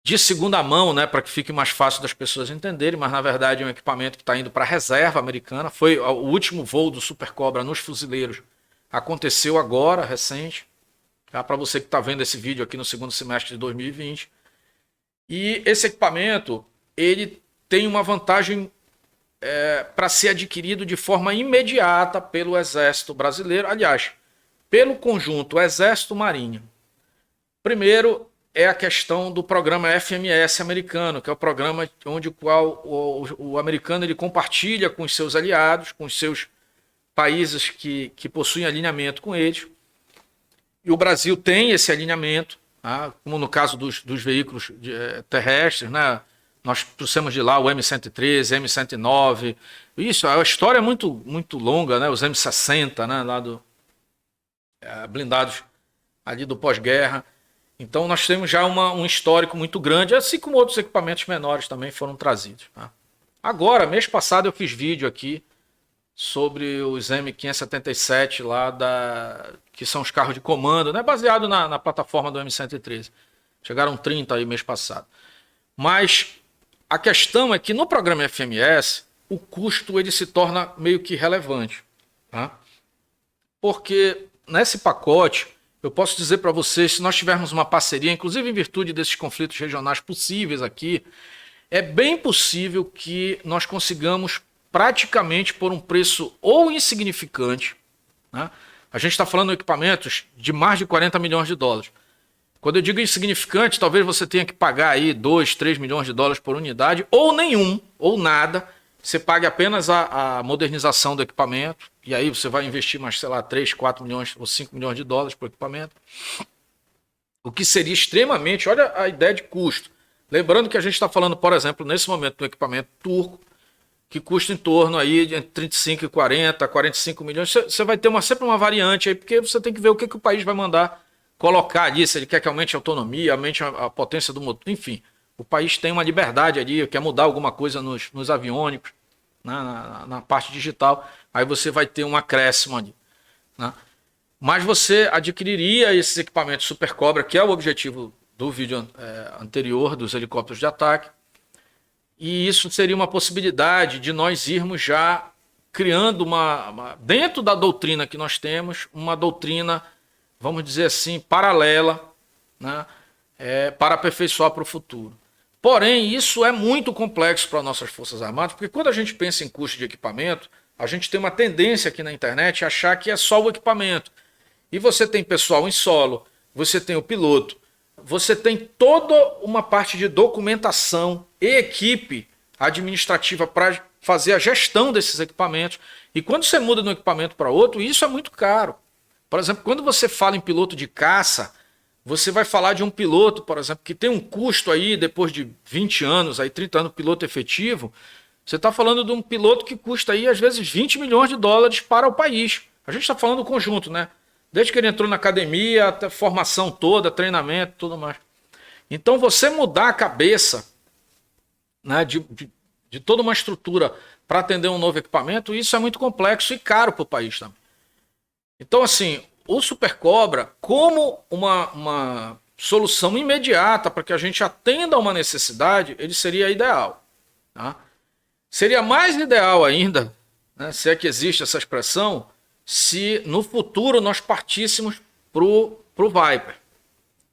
de segunda mão, né, para que fique mais fácil das pessoas entenderem, mas na verdade é um equipamento que está indo para a reserva americana. Foi o último voo do Super Cobra nos fuzileiros, aconteceu agora, recente, tá? Para você que está vendo esse vídeo aqui no segundo semestre de 2020. E esse equipamento, ele tem uma vantagem para ser adquirido de forma imediata pelo Exército Brasileiro, aliás, pelo conjunto Exército-Marinha. Primeiro é a questão do programa FMS americano, que é o programa onde o americano ele compartilha com os seus aliados, com os seus países que possuem alinhamento com eles. E o Brasil tem esse alinhamento, tá? Como no caso dos veículos terrestres, né? Nós trouxemos de lá o M113, M109. Isso, a história é muito, muito longa, né? Os M60, né? Lá blindados ali do pós-guerra. Então nós temos já um histórico muito grande, assim como outros equipamentos menores também foram trazidos. Tá? Agora, mês passado eu fiz vídeo aqui sobre os M577 lá que são os carros de comando, né? Baseado na plataforma do M113. Chegaram 30 aí mês passado. Mas a questão é que no programa FMS, o custo ele se torna meio que relevante. Tá? Porque nesse pacote, eu posso dizer para vocês, se nós tivermos uma parceria, inclusive em virtude desses conflitos regionais possíveis aqui, é bem possível que nós consigamos praticamente por um preço ou insignificante, né? A gente está falando de equipamentos de mais de 40 milhões de dólares. Quando eu digo insignificante, talvez você tenha que pagar aí 2, 3 milhões de dólares por unidade, ou nenhum, ou nada. Você pague apenas a modernização do equipamento, e aí você vai investir mais, sei lá, 3, 4 milhões ou 5 milhões de dólares por equipamento. O que seria extremamente, olha a ideia de custo. Lembrando que a gente está falando, por exemplo, nesse momento, do equipamento turco, que custa em torno aí de 35 e 40, 45 milhões. Você vai ter sempre uma variante aí, porque você tem que ver o que o país vai mandar colocar ali, se ele quer que aumente a autonomia, aumente a potência do motor, enfim. O país tem uma liberdade ali, quer mudar alguma coisa nos aviônicos, né, na parte digital, aí você vai ter um acréscimo ali. Né? Mas você adquiriria esses equipamentos Super Cobra, que é o objetivo do vídeo anterior, dos helicópteros de ataque, e isso seria uma possibilidade de nós irmos já criando dentro da doutrina que nós temos, uma doutrina, vamos dizer assim, paralela, né, para aperfeiçoar para o futuro. Porém, isso é muito complexo para nossas Forças Armadas, porque quando a gente pensa em custo de equipamento, a gente tem uma tendência aqui na internet a achar que é só o equipamento. E você tem pessoal em solo, você tem o piloto, você tem toda uma parte de documentação e equipe administrativa para fazer a gestão desses equipamentos. E quando você muda de um equipamento para outro, isso é muito caro. Por exemplo, quando você fala em piloto de caça, você vai falar de um piloto, por exemplo, que tem um custo aí, depois de 20 anos, aí 30 anos, piloto efetivo, você está falando de um piloto que custa aí, às vezes, 20 milhões de dólares para o país. A gente está falando do conjunto, né? Desde que ele entrou na academia, até formação toda, treinamento, tudo mais. Então, você mudar a cabeça, né, de toda uma estrutura para atender um novo equipamento, isso é muito complexo e caro para o país também. Então, assim, o Super Cobra, como uma solução imediata para que a gente atenda a uma necessidade, ele seria ideal. Tá? Seria mais ideal ainda, né, se é que existe essa expressão, se no futuro nós partíssemos pro Viper.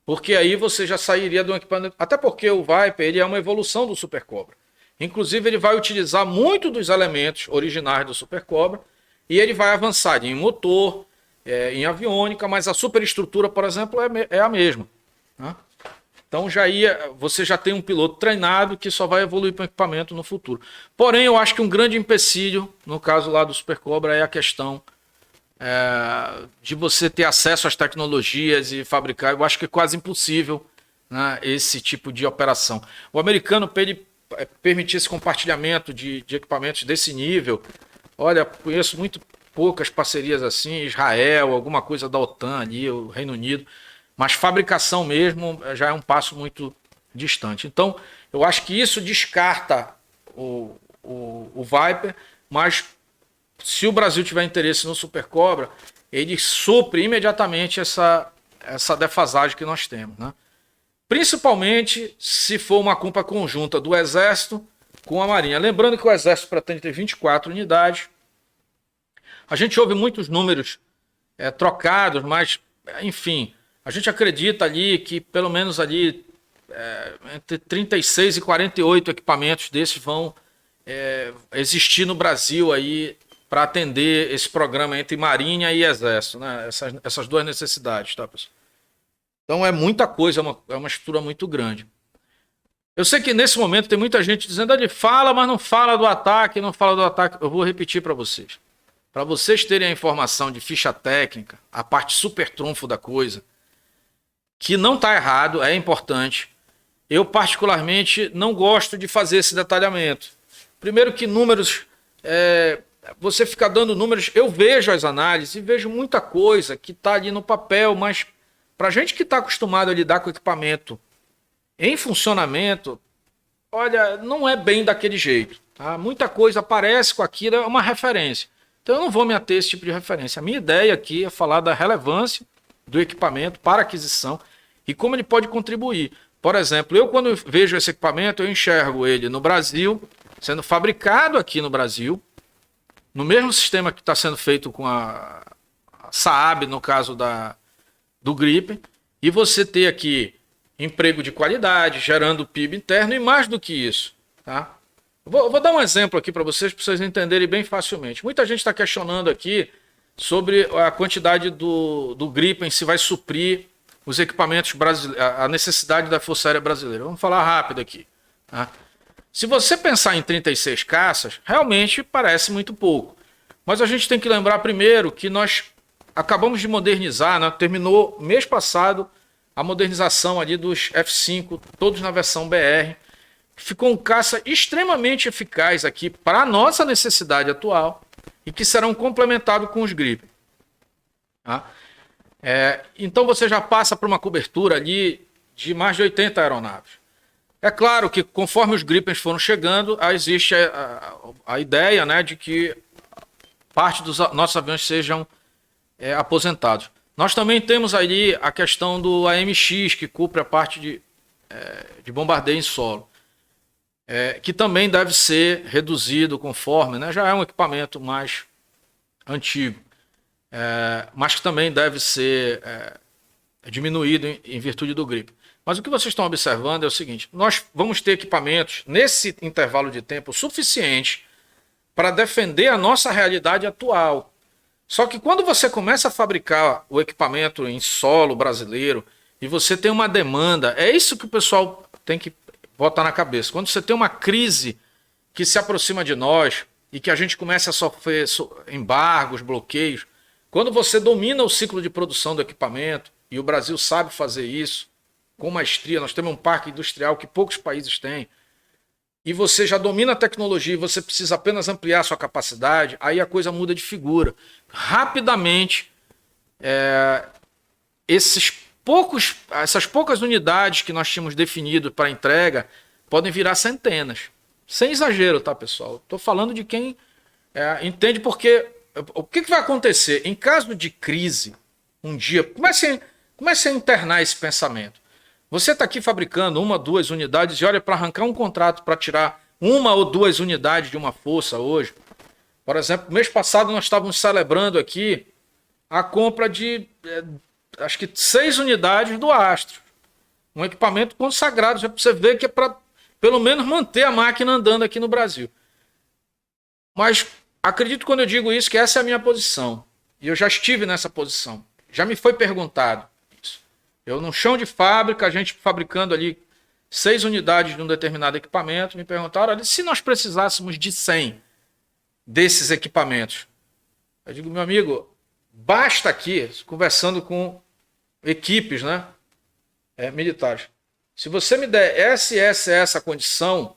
Porque aí você já sairia do equipamento. Até porque o Viper ele é uma evolução do Super Cobra. Inclusive, ele vai utilizar muito dos elementos originais do Super Cobra e ele vai avançar em motor, em aviônica, mas a superestrutura, por exemplo, é a mesma. Né? Então você já tem um piloto treinado que só vai evoluir para o equipamento no futuro. Porém, eu acho que um grande empecilho, no caso lá do Super Cobra, é a questão de você ter acesso às tecnologias e fabricar. Eu acho que é quase impossível, né, esse tipo de operação. O americano, para ele permitir esse compartilhamento de equipamentos desse nível, olha, conheço muito poucas parcerias assim, Israel, alguma coisa da OTAN ali, o Reino Unido, mas fabricação mesmo já é um passo muito distante. Então, eu acho que isso descarta o Viper, mas se o Brasil tiver interesse no Super Cobra, ele supre imediatamente essa defasagem que nós temos, né? Principalmente se for uma compra conjunta do Exército com a Marinha. Lembrando que o Exército pretende ter 24 unidades. A gente ouve muitos números trocados, mas, enfim, a gente acredita ali que pelo menos ali entre 36 e 48 equipamentos desses vão existir no Brasil aí para atender esse programa entre Marinha e Exército, né? Essas duas necessidades, tá, pessoal? Então é muita coisa, é uma estrutura muito grande. Eu sei que nesse momento tem muita gente dizendo, ele fala, mas não fala do ataque, não fala do ataque. Eu vou repetir para vocês. Para vocês terem a informação de ficha técnica, a parte super trunfo da coisa, que não está errado, é importante. Eu particularmente não gosto de fazer esse detalhamento. Primeiro que números, você fica dando números, eu vejo as análises e vejo muita coisa que está ali no papel, mas para gente que está acostumado a lidar com equipamento em funcionamento, olha, não é bem daquele jeito. Tá? Muita coisa aparece com aquilo, é uma referência. Então eu não vou me ater a esse tipo de referência. A minha ideia aqui é falar da relevância do equipamento para aquisição e como ele pode contribuir. Por exemplo, eu quando vejo esse equipamento, eu enxergo ele no Brasil, sendo fabricado aqui no Brasil, no mesmo sistema que está sendo feito com a Saab, no caso do Gripen, e você ter aqui emprego de qualidade, gerando PIB interno e mais do que isso. Tá? Vou dar um exemplo aqui para vocês entenderem bem facilmente. Muita gente está questionando aqui sobre a quantidade do Gripen, se vai suprir os equipamentos brasileiros, a necessidade da Força Aérea Brasileira. Vamos falar rápido aqui. Tá? Se você pensar em 36 caças, realmente parece muito pouco. Mas a gente tem que lembrar primeiro que nós acabamos de modernizar, né? Terminou mês passado a modernização ali dos F-5, todos na versão BR. Ficou um caça extremamente eficaz aqui para a nossa necessidade atual e que serão complementados com os Gripen. Tá? Então você já passa por uma cobertura ali de mais de 80 aeronaves. É claro que conforme os Gripens foram chegando, existe a ideia, né, de que parte dos nossos aviões sejam aposentados. Nós também temos ali a questão do AMX, que cumpre a parte de bombardeio em solo, que também deve ser reduzido conforme, né, já é um equipamento mais antigo, mas que também deve ser diminuído em virtude do Gripen. Mas o que vocês estão observando é o seguinte, nós vamos ter equipamentos nesse intervalo de tempo suficiente para defender a nossa realidade atual. Só que quando você começa a fabricar o equipamento em solo brasileiro e você tem uma demanda, é isso que o pessoal tem que botar na cabeça. Quando você tem uma crise que se aproxima de nós e que a gente começa a sofrer embargos, bloqueios, quando você domina o ciclo de produção do equipamento, e o Brasil sabe fazer isso com maestria, nós temos um parque industrial que poucos países têm, e você já domina a tecnologia e você precisa apenas ampliar a sua capacidade, aí a coisa muda de figura. Rapidamente, essas poucas unidades que nós tínhamos definido para entrega podem virar centenas. Sem exagero, tá, pessoal? Estou falando de quem entende, porque o que vai acontecer? Em caso de crise, um dia, comece a internar esse pensamento. Você está aqui fabricando 1, 2 unidades e olha para arrancar um contrato para tirar 1 ou 2 unidades de uma força hoje. Por exemplo, mês passado nós estávamos celebrando aqui a compra de acho que 6 unidades do Astro. Um equipamento consagrado, já para você ver que é para pelo menos manter a máquina andando aqui no Brasil. Mas acredito quando eu digo isso que essa é a minha posição. E eu já estive nessa posição. Já me foi perguntado. Eu no chão de fábrica, a gente fabricando ali 6 unidades de um determinado equipamento, me perguntaram, olha, se nós precisássemos de 100 desses equipamentos? Eu digo, meu amigo, basta aqui, conversando com equipes, né, militares, se você me der essa condição,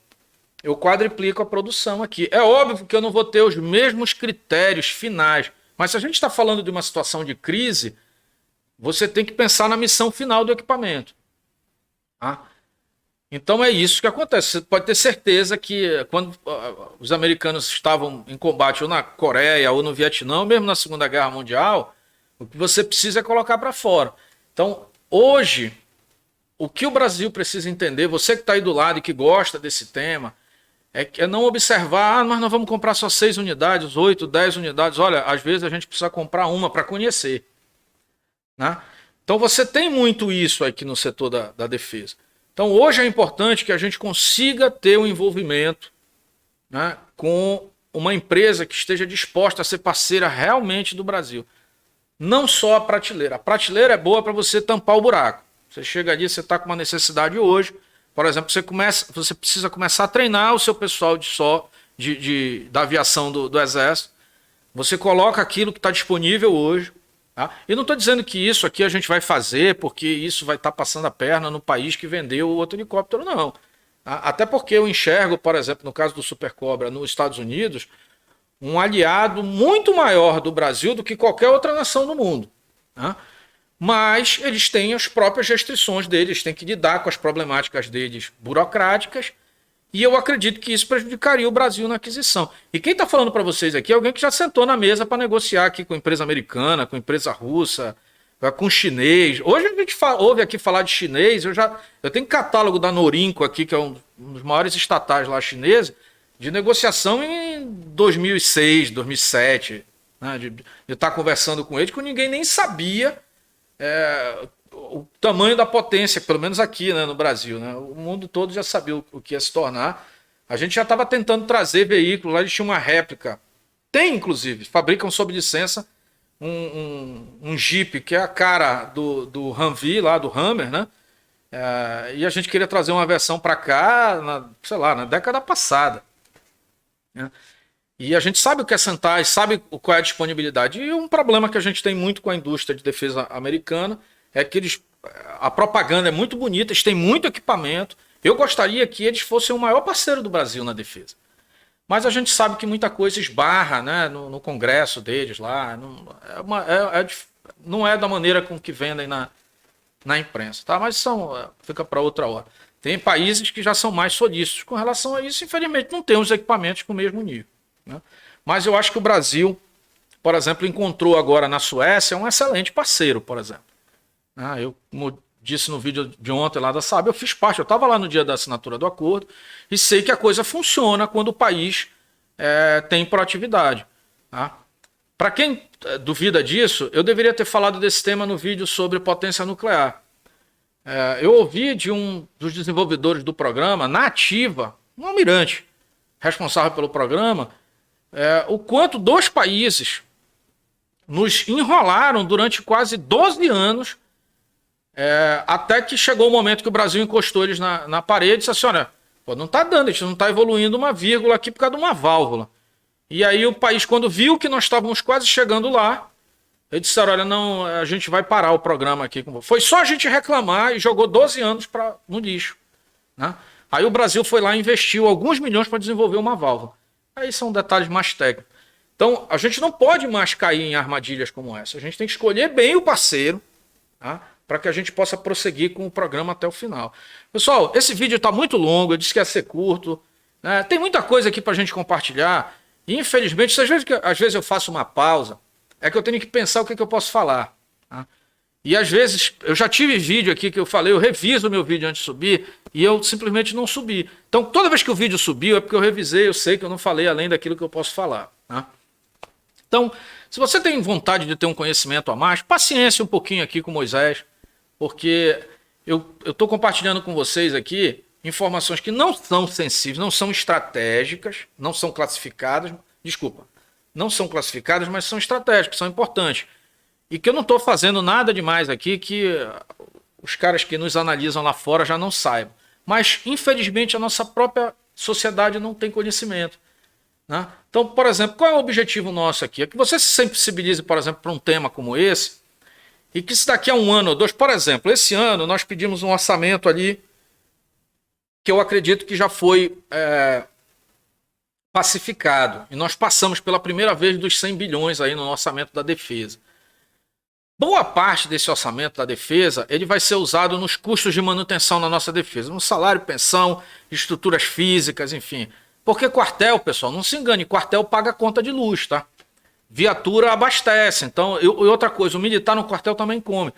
eu quadriplico a produção aqui. É óbvio que eu não vou ter os mesmos critérios finais, mas se a gente está falando de uma situação de crise, você tem que pensar na missão final do equipamento. Tá? Então é isso que acontece. Você pode ter certeza que quando os americanos estavam em combate ou na Coreia ou no Vietnã, ou mesmo na Segunda Guerra Mundial, o que você precisa é colocar para fora. Então, hoje, o que o Brasil precisa entender, você que está aí do lado e que gosta desse tema, é não observar, mas nós vamos comprar só 6 unidades, 8, 10 unidades. Olha, às vezes a gente precisa comprar uma para conhecer. Né? Então você tem muito isso aqui no setor da defesa. Então hoje é importante que a gente consiga ter um envolvimento, né, com uma empresa que esteja disposta a ser parceira realmente do Brasil. Não só a prateleira. A prateleira é boa para você tampar o buraco. Você chega ali, você está com uma necessidade hoje. Por exemplo, você precisa começar a treinar o seu pessoal da aviação do Exército. Você coloca aquilo que está disponível hoje. Tá? E não estou dizendo que isso aqui a gente vai fazer porque isso vai estar passando a perna no país que vendeu o outro helicóptero, não. Tá? Até porque eu enxergo, por exemplo, no caso do Super Cobra nos Estados Unidos, um aliado muito maior do Brasil do que qualquer outra nação do mundo. Tá? Mas eles têm as próprias restrições deles, têm que lidar com as problemáticas deles burocráticas, e eu acredito que isso prejudicaria o Brasil na aquisição. E quem está falando para vocês aqui é alguém que já sentou na mesa para negociar aqui com empresa americana, com empresa russa, com chinês. Hoje a gente ouve aqui falar de chinês, eu tenho catálogo da Norinco aqui, que é um dos maiores estatais lá chineses, de negociação em 2006, 2007, né, de estar conversando com eles, que ninguém nem sabia o tamanho da potência, pelo menos aqui, né, no Brasil. Né? O mundo todo já sabia o que ia se tornar. A gente já estava tentando trazer veículos, lá eles tinham uma réplica. Tem, inclusive, fabricam sob licença um Jeep, que é a cara do Humvee, lá do Hammer, né? E a gente queria trazer uma versão para cá, sei lá, na década passada. Né? E a gente sabe o que é Sentai, sabe qual é a disponibilidade. E um problema que a gente tem muito com a indústria de defesa americana é que a propaganda é muito bonita, eles têm muito equipamento. Eu gostaria que eles fossem o maior parceiro do Brasil na defesa. Mas a gente sabe que muita coisa esbarra, né, no congresso deles lá. Não é da maneira com que vendem na imprensa. Tá? Mas fica para outra hora. Tem países que já são mais solícitos com relação a isso. Infelizmente não tem os equipamentos com o mesmo nível. Né? Mas eu acho que o Brasil, por exemplo, encontrou agora na Suécia um excelente parceiro, por exemplo. Eu, como disse no vídeo de ontem lá da SAB, eu fiz parte, eu estava lá no dia da assinatura do acordo e sei que a coisa funciona quando o país tem proatividade. Tá? Para quem duvida disso, eu deveria ter falado desse tema no vídeo sobre potência nuclear. Eu ouvi de um dos desenvolvedores do programa, na ativa, um almirante responsável pelo programa, o quanto 2 países nos enrolaram durante quase 12 anos, até que chegou o momento que o Brasil encostou eles na parede e disse assim, olha, não está dando, a gente não está evoluindo uma vírgula aqui por causa de uma válvula. E aí o país, quando viu que nós estávamos quase chegando lá, eles disseram, olha, não, a gente vai parar o programa aqui. Foi só a gente reclamar e jogou 12 anos no lixo. Né? Aí o Brasil foi lá e investiu alguns milhões para desenvolver uma válvula. Aí são detalhes mais técnicos. Então, a gente não pode mais cair em armadilhas como essa. A gente tem que escolher bem o parceiro, tá? Para que a gente possa prosseguir com o programa até o final. Pessoal, esse vídeo está muito longo, eu disse que ia ser curto. Né? Tem muita coisa aqui para a gente compartilhar. E, infelizmente, às vezes eu faço uma pausa, é que eu tenho que pensar o que eu posso falar. Tá? E às vezes, eu já tive vídeo aqui que eu falei, eu reviso o meu vídeo antes de subir, e eu simplesmente não subi. Então, toda vez que o vídeo subiu, é porque eu revisei, eu sei que eu não falei além daquilo que eu posso falar. Tá? Então, se você tem vontade de ter um conhecimento a mais, paciência um pouquinho aqui com Moisés, porque eu estou compartilhando com vocês aqui informações que não são sensíveis, não são estratégicas, não são classificadas, não são classificadas, mas são estratégicas, são importantes. E que eu não estou fazendo nada demais aqui que os caras que nos analisam lá fora já não saibam. Mas, infelizmente, a nossa própria sociedade não tem conhecimento. Né? Então, por exemplo, qual é o objetivo nosso aqui? É que você se sensibilize, por exemplo, para um tema como esse, e que se daqui a um ano ou dois, por exemplo, esse ano nós pedimos um orçamento ali que eu acredito que já foi pacificado. E nós passamos pela primeira vez dos 100 bilhões aí no orçamento da defesa. Boa parte desse orçamento da defesa ele vai ser usado nos custos de manutenção na nossa defesa, no salário, pensão, estruturas físicas, enfim. Porque quartel, pessoal, não se engane, quartel paga conta de luz, tá? Viatura abastece. Então, e outra coisa, o militar no quartel também come.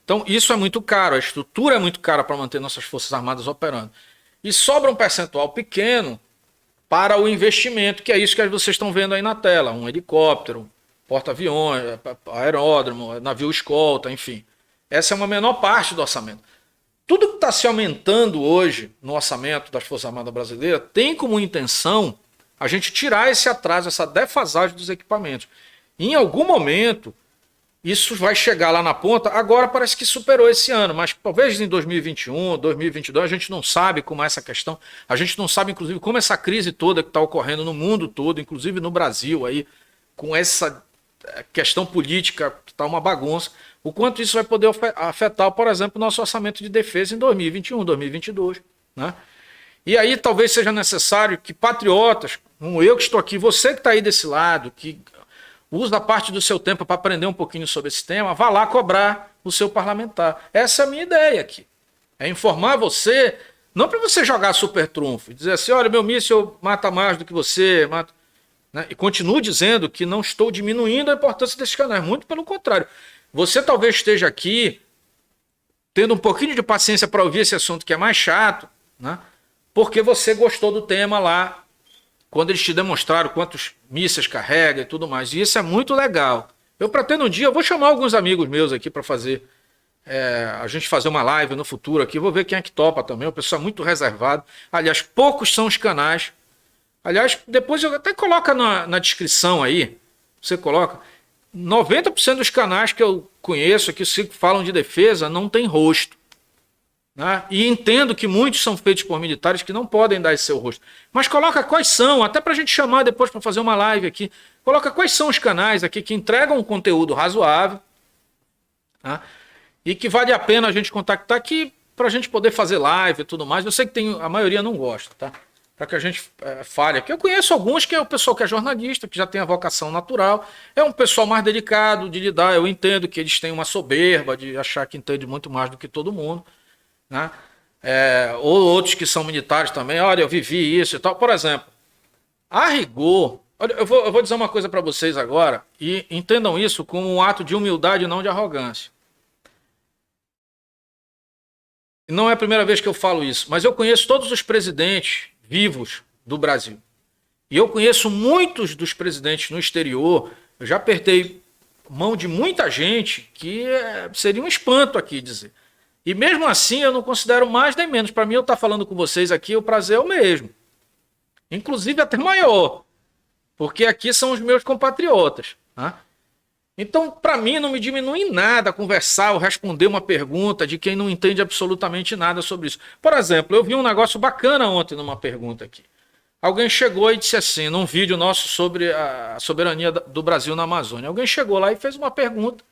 Então, isso é muito caro, a estrutura é muito cara para manter nossas Forças Armadas operando. E sobra um percentual pequeno para o investimento, que é isso que vocês estão vendo aí na tela. Um helicóptero, porta-aviões, aeródromo, navio escolta, enfim. Essa é uma menor parte do orçamento. Tudo que está se aumentando hoje no orçamento das Forças Armadas Brasileiras tem como intenção a gente tirar esse atraso, essa defasagem dos equipamentos. Em algum momento, isso vai chegar lá na ponta. Agora parece que superou esse ano, mas talvez em 2021, 2022, a gente não sabe como é essa questão. A gente não sabe, inclusive, como essa crise toda que está ocorrendo no mundo todo, inclusive no Brasil, aí, com essa questão política que está uma bagunça, o quanto isso vai poder afetar, por exemplo, o nosso orçamento de defesa em 2021, 2022. Né? E aí talvez seja necessário que patriotas, como eu que estou aqui, você que está aí desse lado, que usa parte do seu tempo para aprender um pouquinho sobre esse tema, vá lá cobrar o seu parlamentar. Essa é a minha ideia aqui. É informar você, não para você jogar super trunfo, dizer assim, olha, meu míssil mata mais do que você, mata... Né? E continuo dizendo que não estou diminuindo a importância desses canais, muito pelo contrário. Você talvez esteja aqui tendo um pouquinho de paciência para ouvir esse assunto que é mais chato, né? Porque você gostou do tema lá, quando eles te demonstraram quantos mísseis carrega e tudo mais. E isso é muito legal. Eu pretendo um dia, eu vou chamar alguns amigos meus aqui para fazer, a gente fazer uma live no futuro aqui, vou ver quem é que topa também, o pessoal é muito reservado. Aliás, poucos são os canais. Aliás, depois eu até coloco na descrição aí, você coloca, 90% dos canais que eu conheço, que falam de defesa, não tem rosto. Né? E entendo que muitos são feitos por militares que não podem dar esse seu rosto. Mas coloca quais são, até para a gente chamar depois para fazer uma live aqui. Coloca quais são os canais aqui que entregam um conteúdo razoável, tá? E que vale a pena a gente contactar aqui para a gente poder fazer live e tudo mais. Eu sei que a maioria não gosta, tá? Para que a gente fale aqui. Eu conheço alguns que é o pessoal que é jornalista, que já tem a vocação natural. É um pessoal mais delicado de lidar. Eu entendo que eles têm uma soberba de achar que entende muito mais do que todo mundo. Né? Ou outros que são militares também, olha, eu vivi isso e tal. Por exemplo, a rigor, olha, eu vou dizer uma coisa para vocês agora, e entendam isso como um ato de humildade e não de arrogância. Não é a primeira vez que eu falo isso, mas eu conheço todos os presidentes vivos do Brasil. E eu conheço muitos dos presidentes no exterior, eu já apertei mão de muita gente que seria um espanto aqui dizer. E mesmo assim eu não considero mais nem menos. Para mim eu estar falando com vocês aqui, o prazer é o mesmo. Inclusive até maior. Porque aqui são os meus compatriotas. Né? Então, para mim, não me diminui em nada conversar ou responder uma pergunta de quem não entende absolutamente nada sobre isso. Por exemplo, eu vi um negócio bacana ontem numa pergunta aqui. Alguém chegou e disse assim, num vídeo nosso sobre a soberania do Brasil na Amazônia. Alguém chegou lá e fez uma pergunta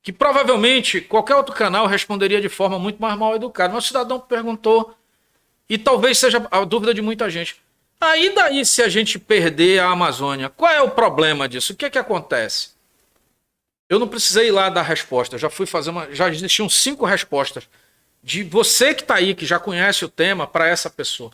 que provavelmente qualquer outro canal responderia de forma muito mais mal educada. Mas o cidadão perguntou, e talvez seja a dúvida de muita gente. Aí daí se a gente perder a Amazônia, qual é o problema disso? O que é que acontece? Eu não precisei ir lá dar resposta, já fui fazer já existiam 5 respostas de você que está aí, que já conhece o tema, para essa pessoa.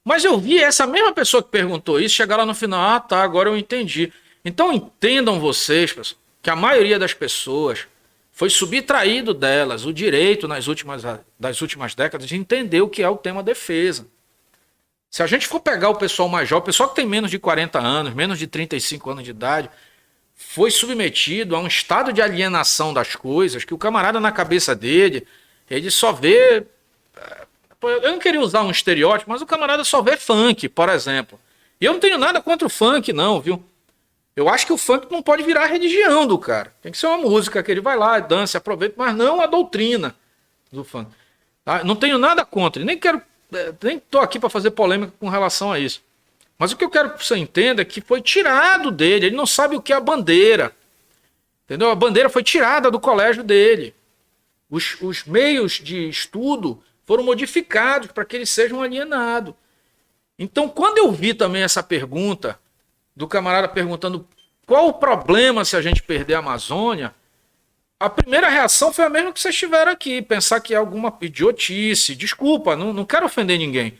Mas eu vi essa mesma pessoa que perguntou isso, chegar lá no final, ah tá, agora eu entendi. Então entendam vocês, pessoal, que a maioria das pessoas foi subtraído delas o direito das últimas décadas de entender o que é o tema defesa. Se a gente for pegar o pessoal mais jovem, o pessoal que tem menos de 40 anos, menos de 35 anos de idade, foi submetido a um estado de alienação das coisas, que o camarada na cabeça dele, ele só vê... Eu não queria usar um estereótipo, mas o camarada só vê funk, por exemplo. E eu não tenho nada contra o funk, não, viu? Eu acho que o funk não pode virar a religião do cara. Tem que ser uma música que ele vai lá, dança, aproveita, mas não a doutrina do funk. Tá? Não tenho nada contra, nem tô aqui para fazer polêmica com relação a isso. Mas o que eu quero que você entenda é que foi tirado dele, ele não sabe o que é a bandeira. Entendeu? A bandeira foi tirada do colégio dele. Os meios de estudo foram modificados para que ele seja um alienado. Então, quando eu vi também essa pergunta, do camarada perguntando qual o problema se a gente perder a Amazônia, a primeira reação foi a mesma que vocês tiveram aqui, pensar que é alguma idiotice. Desculpa, não quero ofender ninguém.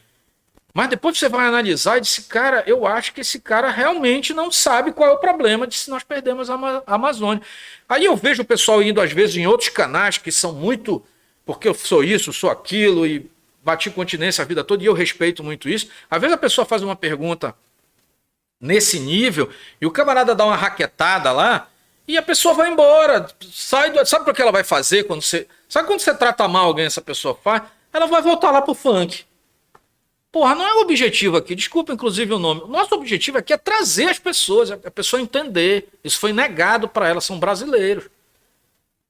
Mas depois você vai analisar e diz, cara, eu acho que esse cara realmente não sabe qual é o problema de se nós perdemos a Amazônia. Aí eu vejo o pessoal indo, às vezes, em outros canais que são muito... Porque eu sou isso, sou aquilo, e bati continência a vida toda, e eu respeito muito isso. Às vezes a pessoa faz uma pergunta nesse nível, e o camarada dá uma raquetada lá, e a pessoa vai embora. Sabe o que ela vai fazer quando você... Sabe quando você trata mal alguém, essa pessoa faz? Ela vai voltar lá pro funk. Porra, não é o objetivo aqui, desculpa inclusive o nome. O nosso objetivo aqui é trazer as pessoas, a pessoa entender. Isso foi negado para elas, são brasileiros.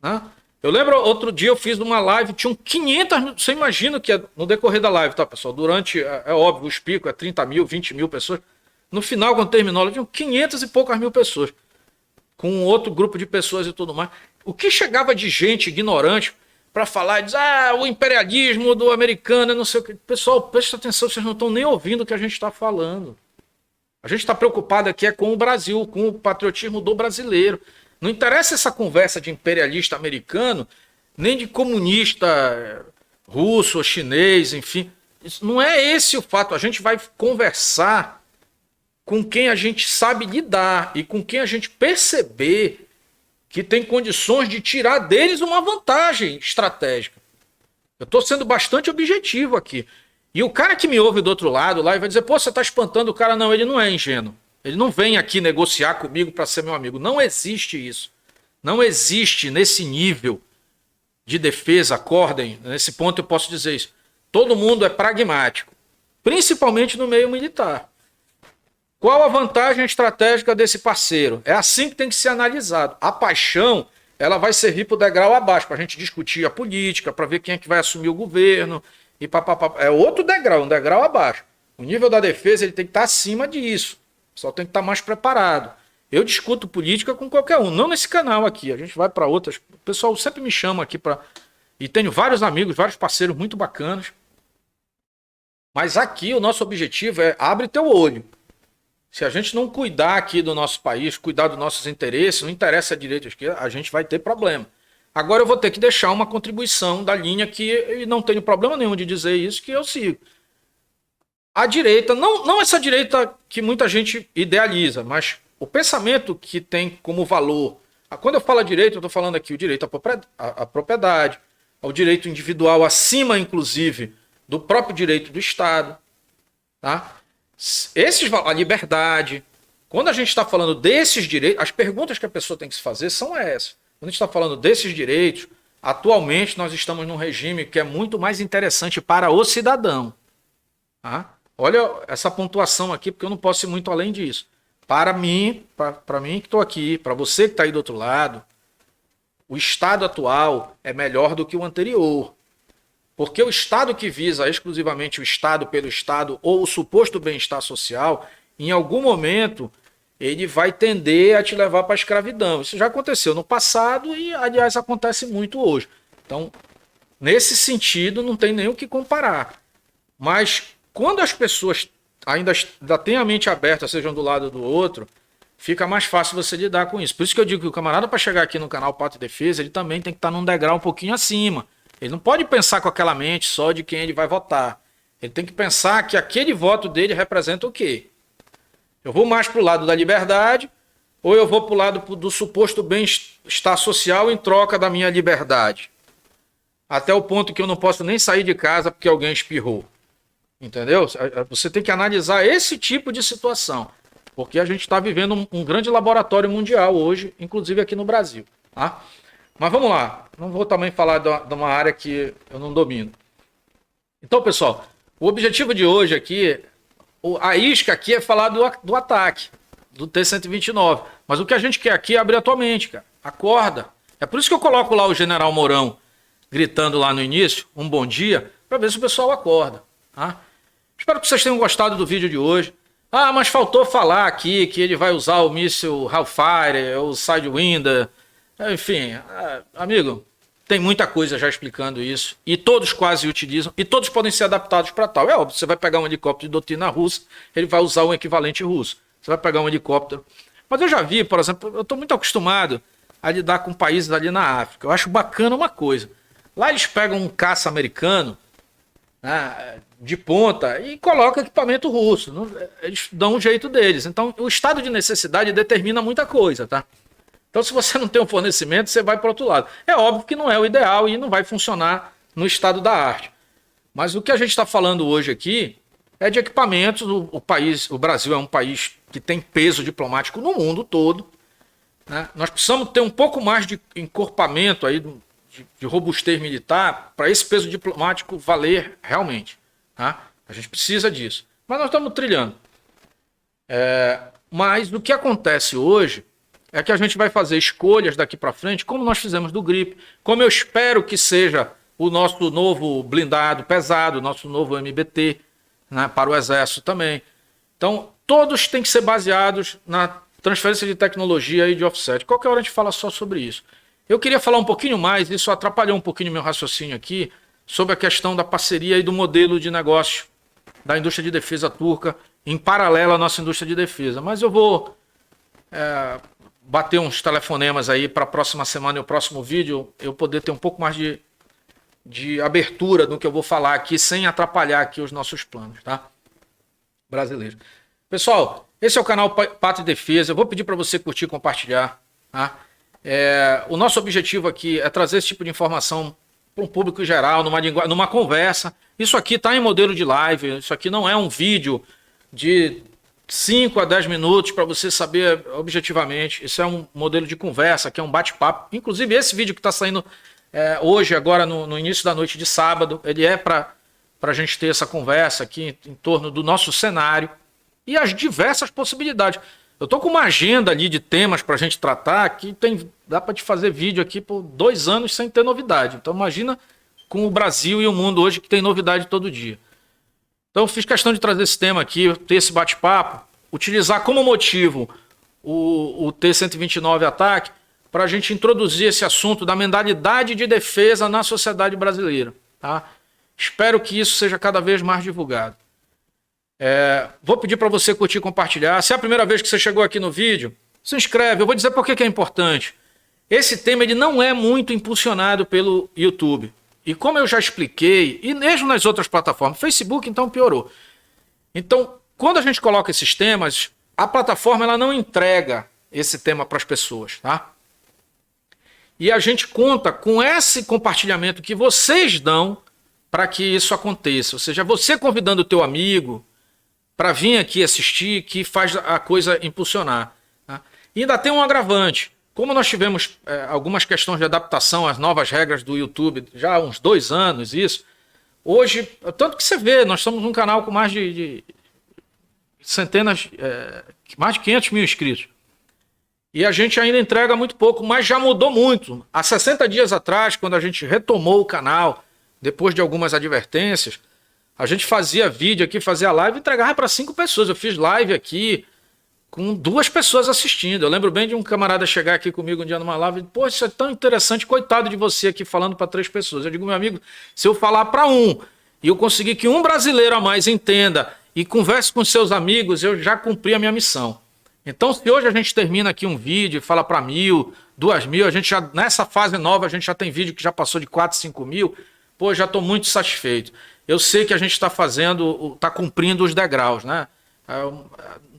Né? Eu lembro, outro dia eu fiz uma live, tinham 500 mil, você imagina que no decorrer da live, tá pessoal? Durante, é óbvio, os picos, 30 mil, 20 mil pessoas. No final, quando terminou, tinham 500 e poucas mil pessoas. Com outro grupo de pessoas e tudo mais. O que chegava de gente ignorante para falar, diz, o imperialismo do americano, não sei o que. Pessoal, presta atenção, vocês não estão nem ouvindo o que a gente está falando. A gente está preocupado aqui com o Brasil, com o patriotismo do brasileiro. Não interessa essa conversa de imperialista americano, nem de comunista russo ou chinês, enfim. Não é esse o fato. A gente vai conversar com quem a gente sabe lidar e com quem a gente perceber que tem condições de tirar deles uma vantagem estratégica. Eu estou sendo bastante objetivo aqui. E o cara que me ouve do outro lado lá e vai dizer, pô, você está espantando o cara. Não, ele não é ingênuo. Ele não vem aqui negociar comigo para ser meu amigo. Não existe isso. Não existe nesse nível de defesa, acordem, nesse ponto eu posso dizer isso. Todo mundo é pragmático, principalmente no meio militar. Qual a vantagem estratégica desse parceiro? É assim que tem que ser analisado. A paixão, ela vai servir para o degrau abaixo, para a gente discutir a política, para ver quem é que vai assumir o governo. E é outro degrau, um degrau abaixo. O nível da defesa ele tem que estar acima disso. Só tem que estar mais preparado. Eu discuto política com qualquer um, não nesse canal aqui. A gente vai para outras. O pessoal sempre me chama aqui para... E tenho vários amigos, vários parceiros muito bacanas. Mas aqui o nosso objetivo é abre teu olho. Se a gente não cuidar aqui do nosso país, cuidar dos nossos interesses, não interessa a direita ou a esquerda, a gente vai ter problema. Agora eu vou ter que deixar uma contribuição da linha que, e não tenho problema nenhum de dizer isso, que eu sigo. A direita, não essa direita que muita gente idealiza, mas o pensamento que tem como valor. Quando eu falo direito, eu estou falando aqui o direito à propriedade, ao direito individual, acima, inclusive, do próprio direito do Estado. Tá? A liberdade. Quando a gente está falando desses direitos, as perguntas que a pessoa tem que se fazer são essas. Quando a gente está falando desses direitos, atualmente nós estamos num regime que é muito mais interessante para o cidadão. Tá? Olha essa pontuação aqui, porque eu não posso ir muito além disso. Para mim que estou aqui, para você que está aí do outro lado, o Estado atual é melhor do que o anterior. Porque o Estado que visa exclusivamente o Estado pelo Estado ou o suposto bem-estar social, em algum momento ele vai tender a te levar para a escravidão. Isso já aconteceu no passado e, aliás, acontece muito hoje. Então, nesse sentido, não tem nem o que comparar. Mas quando as pessoas ainda têm a mente aberta, sejam do lado do outro, fica mais fácil você lidar com isso. Por isso que eu digo que o camarada, para chegar aqui no canal Pátria e Defesa, ele também tem que estar num degrau um pouquinho acima. Ele não pode pensar com aquela mente só de quem ele vai votar. Ele tem que pensar que aquele voto dele representa o quê? Eu vou mais para o lado da liberdade ou eu vou para o lado do suposto bem-estar social em troca da minha liberdade? Até o ponto que eu não posso nem sair de casa porque alguém espirrou. Entendeu? Você tem que analisar esse tipo de situação. Porque a gente está vivendo um grande laboratório mundial hoje, inclusive aqui no Brasil. Tá? Mas vamos lá. Não vou também falar de uma área que eu não domino. Então, pessoal, o objetivo de hoje aqui, a isca aqui é falar do ataque, do T-129. Mas o que a gente quer aqui é abrir a tua mente, cara. Acorda. É por isso que eu coloco lá o General Mourão gritando lá no início, um bom dia, para ver se o pessoal acorda. Tá? Espero que vocês tenham gostado do vídeo de hoje. Ah, mas faltou falar aqui que ele vai usar o míssil Hellfire, o Sidewinder, enfim, amigo, tem muita coisa já explicando isso, e todos quase utilizam, e todos podem ser adaptados para tal. É óbvio, você vai pegar um helicóptero de doutrina russa, ele vai usar um equivalente russo. Você vai pegar um helicóptero. Mas eu já vi, por exemplo, eu estou muito acostumado a lidar com países ali na África. Eu acho bacana uma coisa. Lá eles pegam um caça americano, né, de ponta e colocam equipamento russo. Eles dão um jeito deles. Então, o estado de necessidade determina muita coisa, tá? Então, se você não tem um fornecimento, você vai para o outro lado. É óbvio que não é o ideal e não vai funcionar no estado da arte. Mas o que a gente está falando hoje aqui é de equipamentos. O Brasil é um país que tem peso diplomático no mundo todo, né? Nós precisamos ter um pouco mais de encorpamento aí, de robustez militar, para esse peso diplomático valer realmente. Tá? A gente precisa disso. Mas nós estamos trilhando. Mas o que acontece hoje é que a gente vai fazer escolhas daqui para frente, como nós fizemos do Gripe, como eu espero que seja o nosso novo blindado pesado, o nosso novo MBT, né, para o Exército também. Então, todos têm que ser baseados na transferência de tecnologia e de offset. Qualquer hora a gente fala só sobre isso. Eu queria falar um pouquinho mais, isso atrapalhou um pouquinho meu raciocínio aqui, sobre a questão da parceria e do modelo de negócio da indústria de defesa turca, em paralelo à nossa indústria de defesa. Mas eu vou bater uns telefonemas aí para a próxima semana e o próximo vídeo, eu poder ter um pouco mais de abertura no que eu vou falar aqui, sem atrapalhar aqui os nossos planos, tá? Brasileiros. Pessoal, esse é o canal Pátria e Defesa. Eu vou pedir para você curtir e compartilhar, tá? O nosso objetivo aqui é trazer esse tipo de informação para um público geral, numa conversa. Isso aqui está em modelo de live, isso aqui não é um vídeo de 5 a 10 minutos para você saber objetivamente. Isso é um modelo de conversa, que é um bate-papo. Inclusive esse vídeo que está saindo hoje, agora no início da noite de sábado, ele é para a gente ter essa conversa aqui em torno do nosso cenário e as diversas possibilidades. Eu estou com uma agenda ali de temas para a gente tratar que dá para te fazer vídeo aqui por 2 anos sem ter novidade. Então imagina com o Brasil e o mundo hoje que tem novidade todo dia. Então eu fiz questão de trazer esse tema aqui, ter esse bate-papo, utilizar como motivo o T-129 ataque para a gente introduzir esse assunto da mentalidade de defesa na sociedade brasileira. Tá? Espero que isso seja cada vez mais divulgado. Vou pedir para você curtir e compartilhar. Se é a primeira vez que você chegou aqui no vídeo, se inscreve. Eu vou dizer por que é importante. Esse tema ele não é muito impulsionado pelo YouTube. E como eu já expliquei, e mesmo nas outras plataformas, Facebook então piorou. Então, quando a gente coloca esses temas, a plataforma ela não entrega esse tema para as pessoas, tá? E a gente conta com esse compartilhamento que vocês dão para que isso aconteça. Ou seja, você convidando o teu amigo para vir aqui assistir, que faz a coisa impulsionar. Tá? E ainda tem um agravante. Como nós tivemos algumas questões de adaptação às novas regras do YouTube já há uns 2 anos, isso, hoje, tanto que você vê, nós somos um canal com mais de centenas, mais de 500 mil inscritos. E a gente ainda entrega muito pouco, mas já mudou muito. Há 60 dias atrás, quando a gente retomou o canal, depois de algumas advertências, a gente fazia vídeo aqui, fazia live e entregava para 5 pessoas. Eu fiz live aqui com 2 pessoas assistindo. Eu lembro bem de um camarada chegar aqui comigo um dia numa live e dizer, pô, isso é tão interessante, coitado de você aqui falando para 3 pessoas. Eu digo, meu amigo, se eu falar para 1 e eu conseguir que um brasileiro a mais entenda e converse com seus amigos, eu já cumpri a minha missão. Então, se hoje a gente termina aqui um vídeo e fala para 1.000, 2.000, a gente já, nessa fase nova, a gente já tem vídeo que já passou de 4, 5 mil, pô, já estou muito satisfeito. Eu sei que a gente está está cumprindo os degraus, né?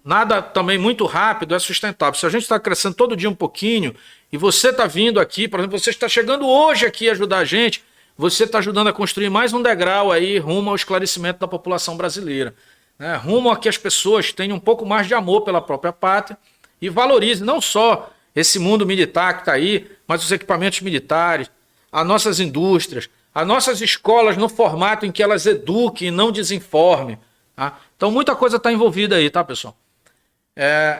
Nada também muito rápido é sustentável. Se a gente está crescendo todo dia um pouquinho e você está vindo aqui, por exemplo, você está chegando hoje aqui ajudar a gente, você está ajudando a construir mais um degrau aí rumo ao esclarecimento da população brasileira. Né? Rumo a que as pessoas tenham um pouco mais de amor pela própria pátria e valorizem não só esse mundo militar que está aí, mas os equipamentos militares, as nossas indústrias, as nossas escolas no formato em que elas eduquem e não desinformem. Tá? Então muita coisa está envolvida aí, tá, pessoal?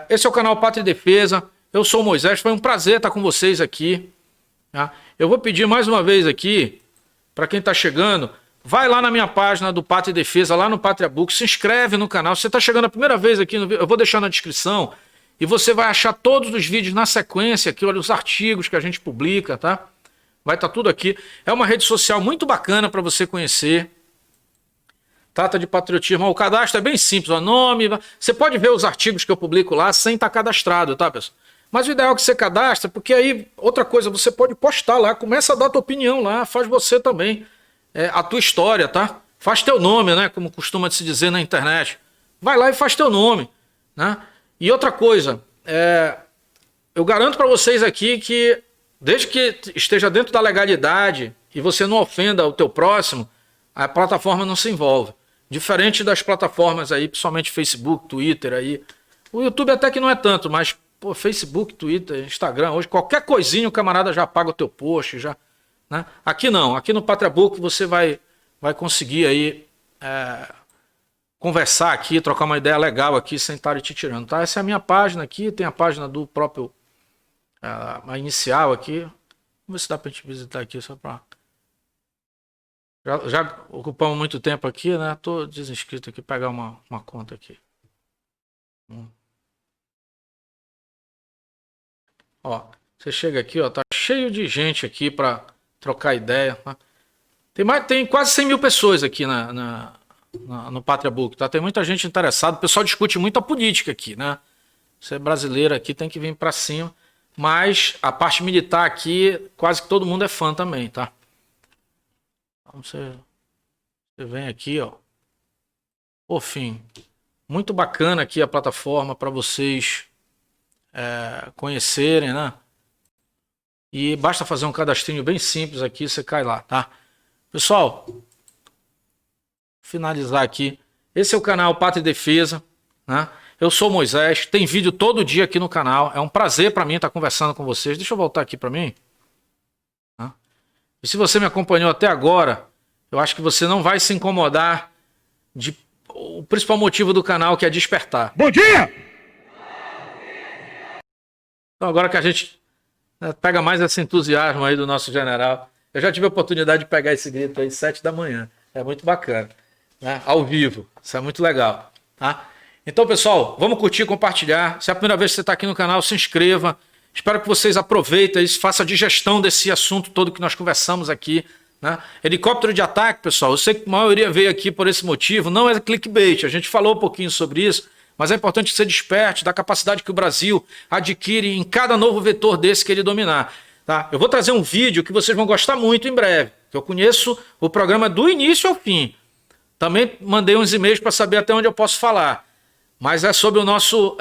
Esse é o canal Pátria e Defesa. Eu sou o Moisés, foi um prazer estar com vocês aqui. Tá? Eu vou pedir mais uma vez aqui, para quem está chegando, vai lá na minha página do Pátria e Defesa, lá no Pátria Book, se inscreve no canal. Se você está chegando a primeira vez aqui, eu vou deixar na descrição e você vai achar todos os vídeos na sequência aqui, olha os artigos que a gente publica, tá? Vai estar tudo aqui. É uma rede social muito bacana para você conhecer. Trata de patriotismo. O cadastro é bem simples, o nome. Você pode ver os artigos que eu publico lá sem estar cadastrado, tá, pessoal? Mas o ideal é que você cadastre, porque aí, outra coisa, você pode postar lá, começa a dar a tua opinião lá, faz você também, a tua história, tá? Faz teu nome, né? Como costuma se dizer na internet. Vai lá e faz teu nome, né? E outra coisa, eu garanto para vocês aqui que, desde que esteja dentro da legalidade e você não ofenda o teu próximo, a plataforma não se envolve. Diferente das plataformas aí, principalmente Facebook, Twitter aí. O YouTube até que não é tanto, mas pô, Facebook, Twitter, Instagram, hoje qualquer coisinha o camarada já paga o teu post, já, né? Aqui não, aqui no Pátria Book você vai conseguir aí conversar aqui, trocar uma ideia legal aqui sem estar te tirando, tá? Essa é a minha página aqui, tem a página do próprio a inicial aqui. Vamos ver se dá pra gente visitar aqui só pra... Já ocupamos muito tempo aqui, né? Tô desinscrito aqui, pegar uma conta aqui. Ó, você chega aqui, ó, tá cheio de gente aqui para trocar ideia. Tá? Tem quase 100 mil pessoas aqui no Pátria Book, tá? Tem muita gente interessada. O pessoal discute muito a política aqui, né? Você é brasileiro aqui, tem que vir para cima. Mas a parte militar aqui, quase que todo mundo é fã também, tá? Então você vem aqui, ó. Por fim, muito bacana aqui a plataforma para vocês conhecerem, né? E basta fazer um cadastrinho bem simples aqui, você cai lá, tá? Pessoal, finalizar aqui. Esse é o canal Pátria e Defesa, né? Eu sou Moisés, tem vídeo todo dia aqui no canal. É um prazer para mim estar conversando com vocês. Deixa eu voltar aqui para mim. Tá? E se você me acompanhou até agora, eu acho que você não vai se incomodar o principal motivo do canal, que é despertar. Bom dia! Então agora que a gente pega mais esse entusiasmo aí do nosso general. Eu já tive a oportunidade de pegar esse grito aí 7 da manhã. É muito bacana, né? Ao vivo. Isso é muito legal, tá? Então, pessoal, vamos curtir, compartilhar. Se é a primeira vez que você está aqui no canal, se inscreva. Espero que vocês aproveitem e façam a digestão desse assunto todo que nós conversamos aqui, né? Helicóptero de ataque, pessoal, eu sei que a maioria veio aqui por esse motivo. Não é clickbait, a gente falou um pouquinho sobre isso. Mas é importante que você desperte da capacidade que o Brasil adquire em cada novo vetor desse que ele dominar. Tá? Eu vou trazer um vídeo que vocês vão gostar muito em breve. Eu conheço o programa do início ao fim. Também mandei uns e-mails para saber até onde eu posso falar. Mas é sobre o nosso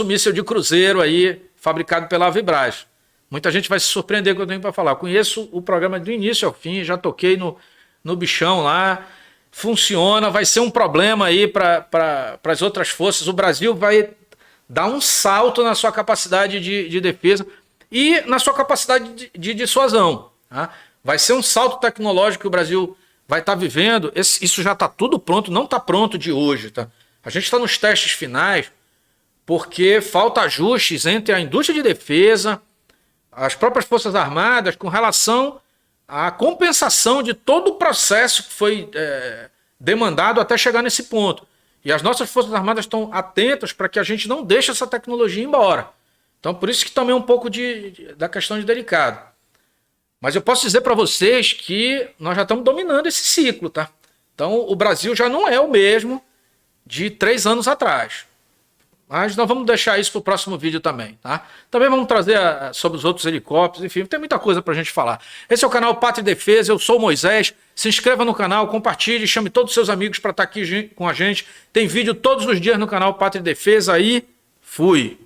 míssil de cruzeiro aí, fabricado pela Avibraz. Muita gente vai se surpreender com o que eu tenho para falar. Eu conheço o programa do início ao fim, já toquei no bichão lá. Funciona, vai ser um problema aí para as outras forças. O Brasil vai dar um salto na sua capacidade de defesa e na sua capacidade de dissuasão. Tá? Vai ser um salto tecnológico que o Brasil vai estar vivendo. Isso já está tudo pronto, não está pronto de hoje. Tá? A gente está nos testes finais porque falta ajustes entre a indústria de defesa, as próprias Forças Armadas, com relação a compensação de todo o processo que foi demandado até chegar nesse ponto. E as nossas Forças Armadas estão atentas para que a gente não deixe essa tecnologia embora. Então, por isso que também é um pouco da questão de delicado. Mas eu posso dizer para vocês que nós já estamos dominando esse ciclo, tá? Então, o Brasil já não é o mesmo de 3 anos atrás. Mas nós vamos deixar isso para o próximo vídeo também, tá? Também vamos trazer sobre os outros helicópteros, enfim, tem muita coisa para a gente falar. Esse é o canal Pátria e Defesa, eu sou o Moisés. Se inscreva no canal, compartilhe, chame todos os seus amigos para estar aqui com a gente. Tem vídeo todos os dias no canal Pátria e Defesa aí. Fui!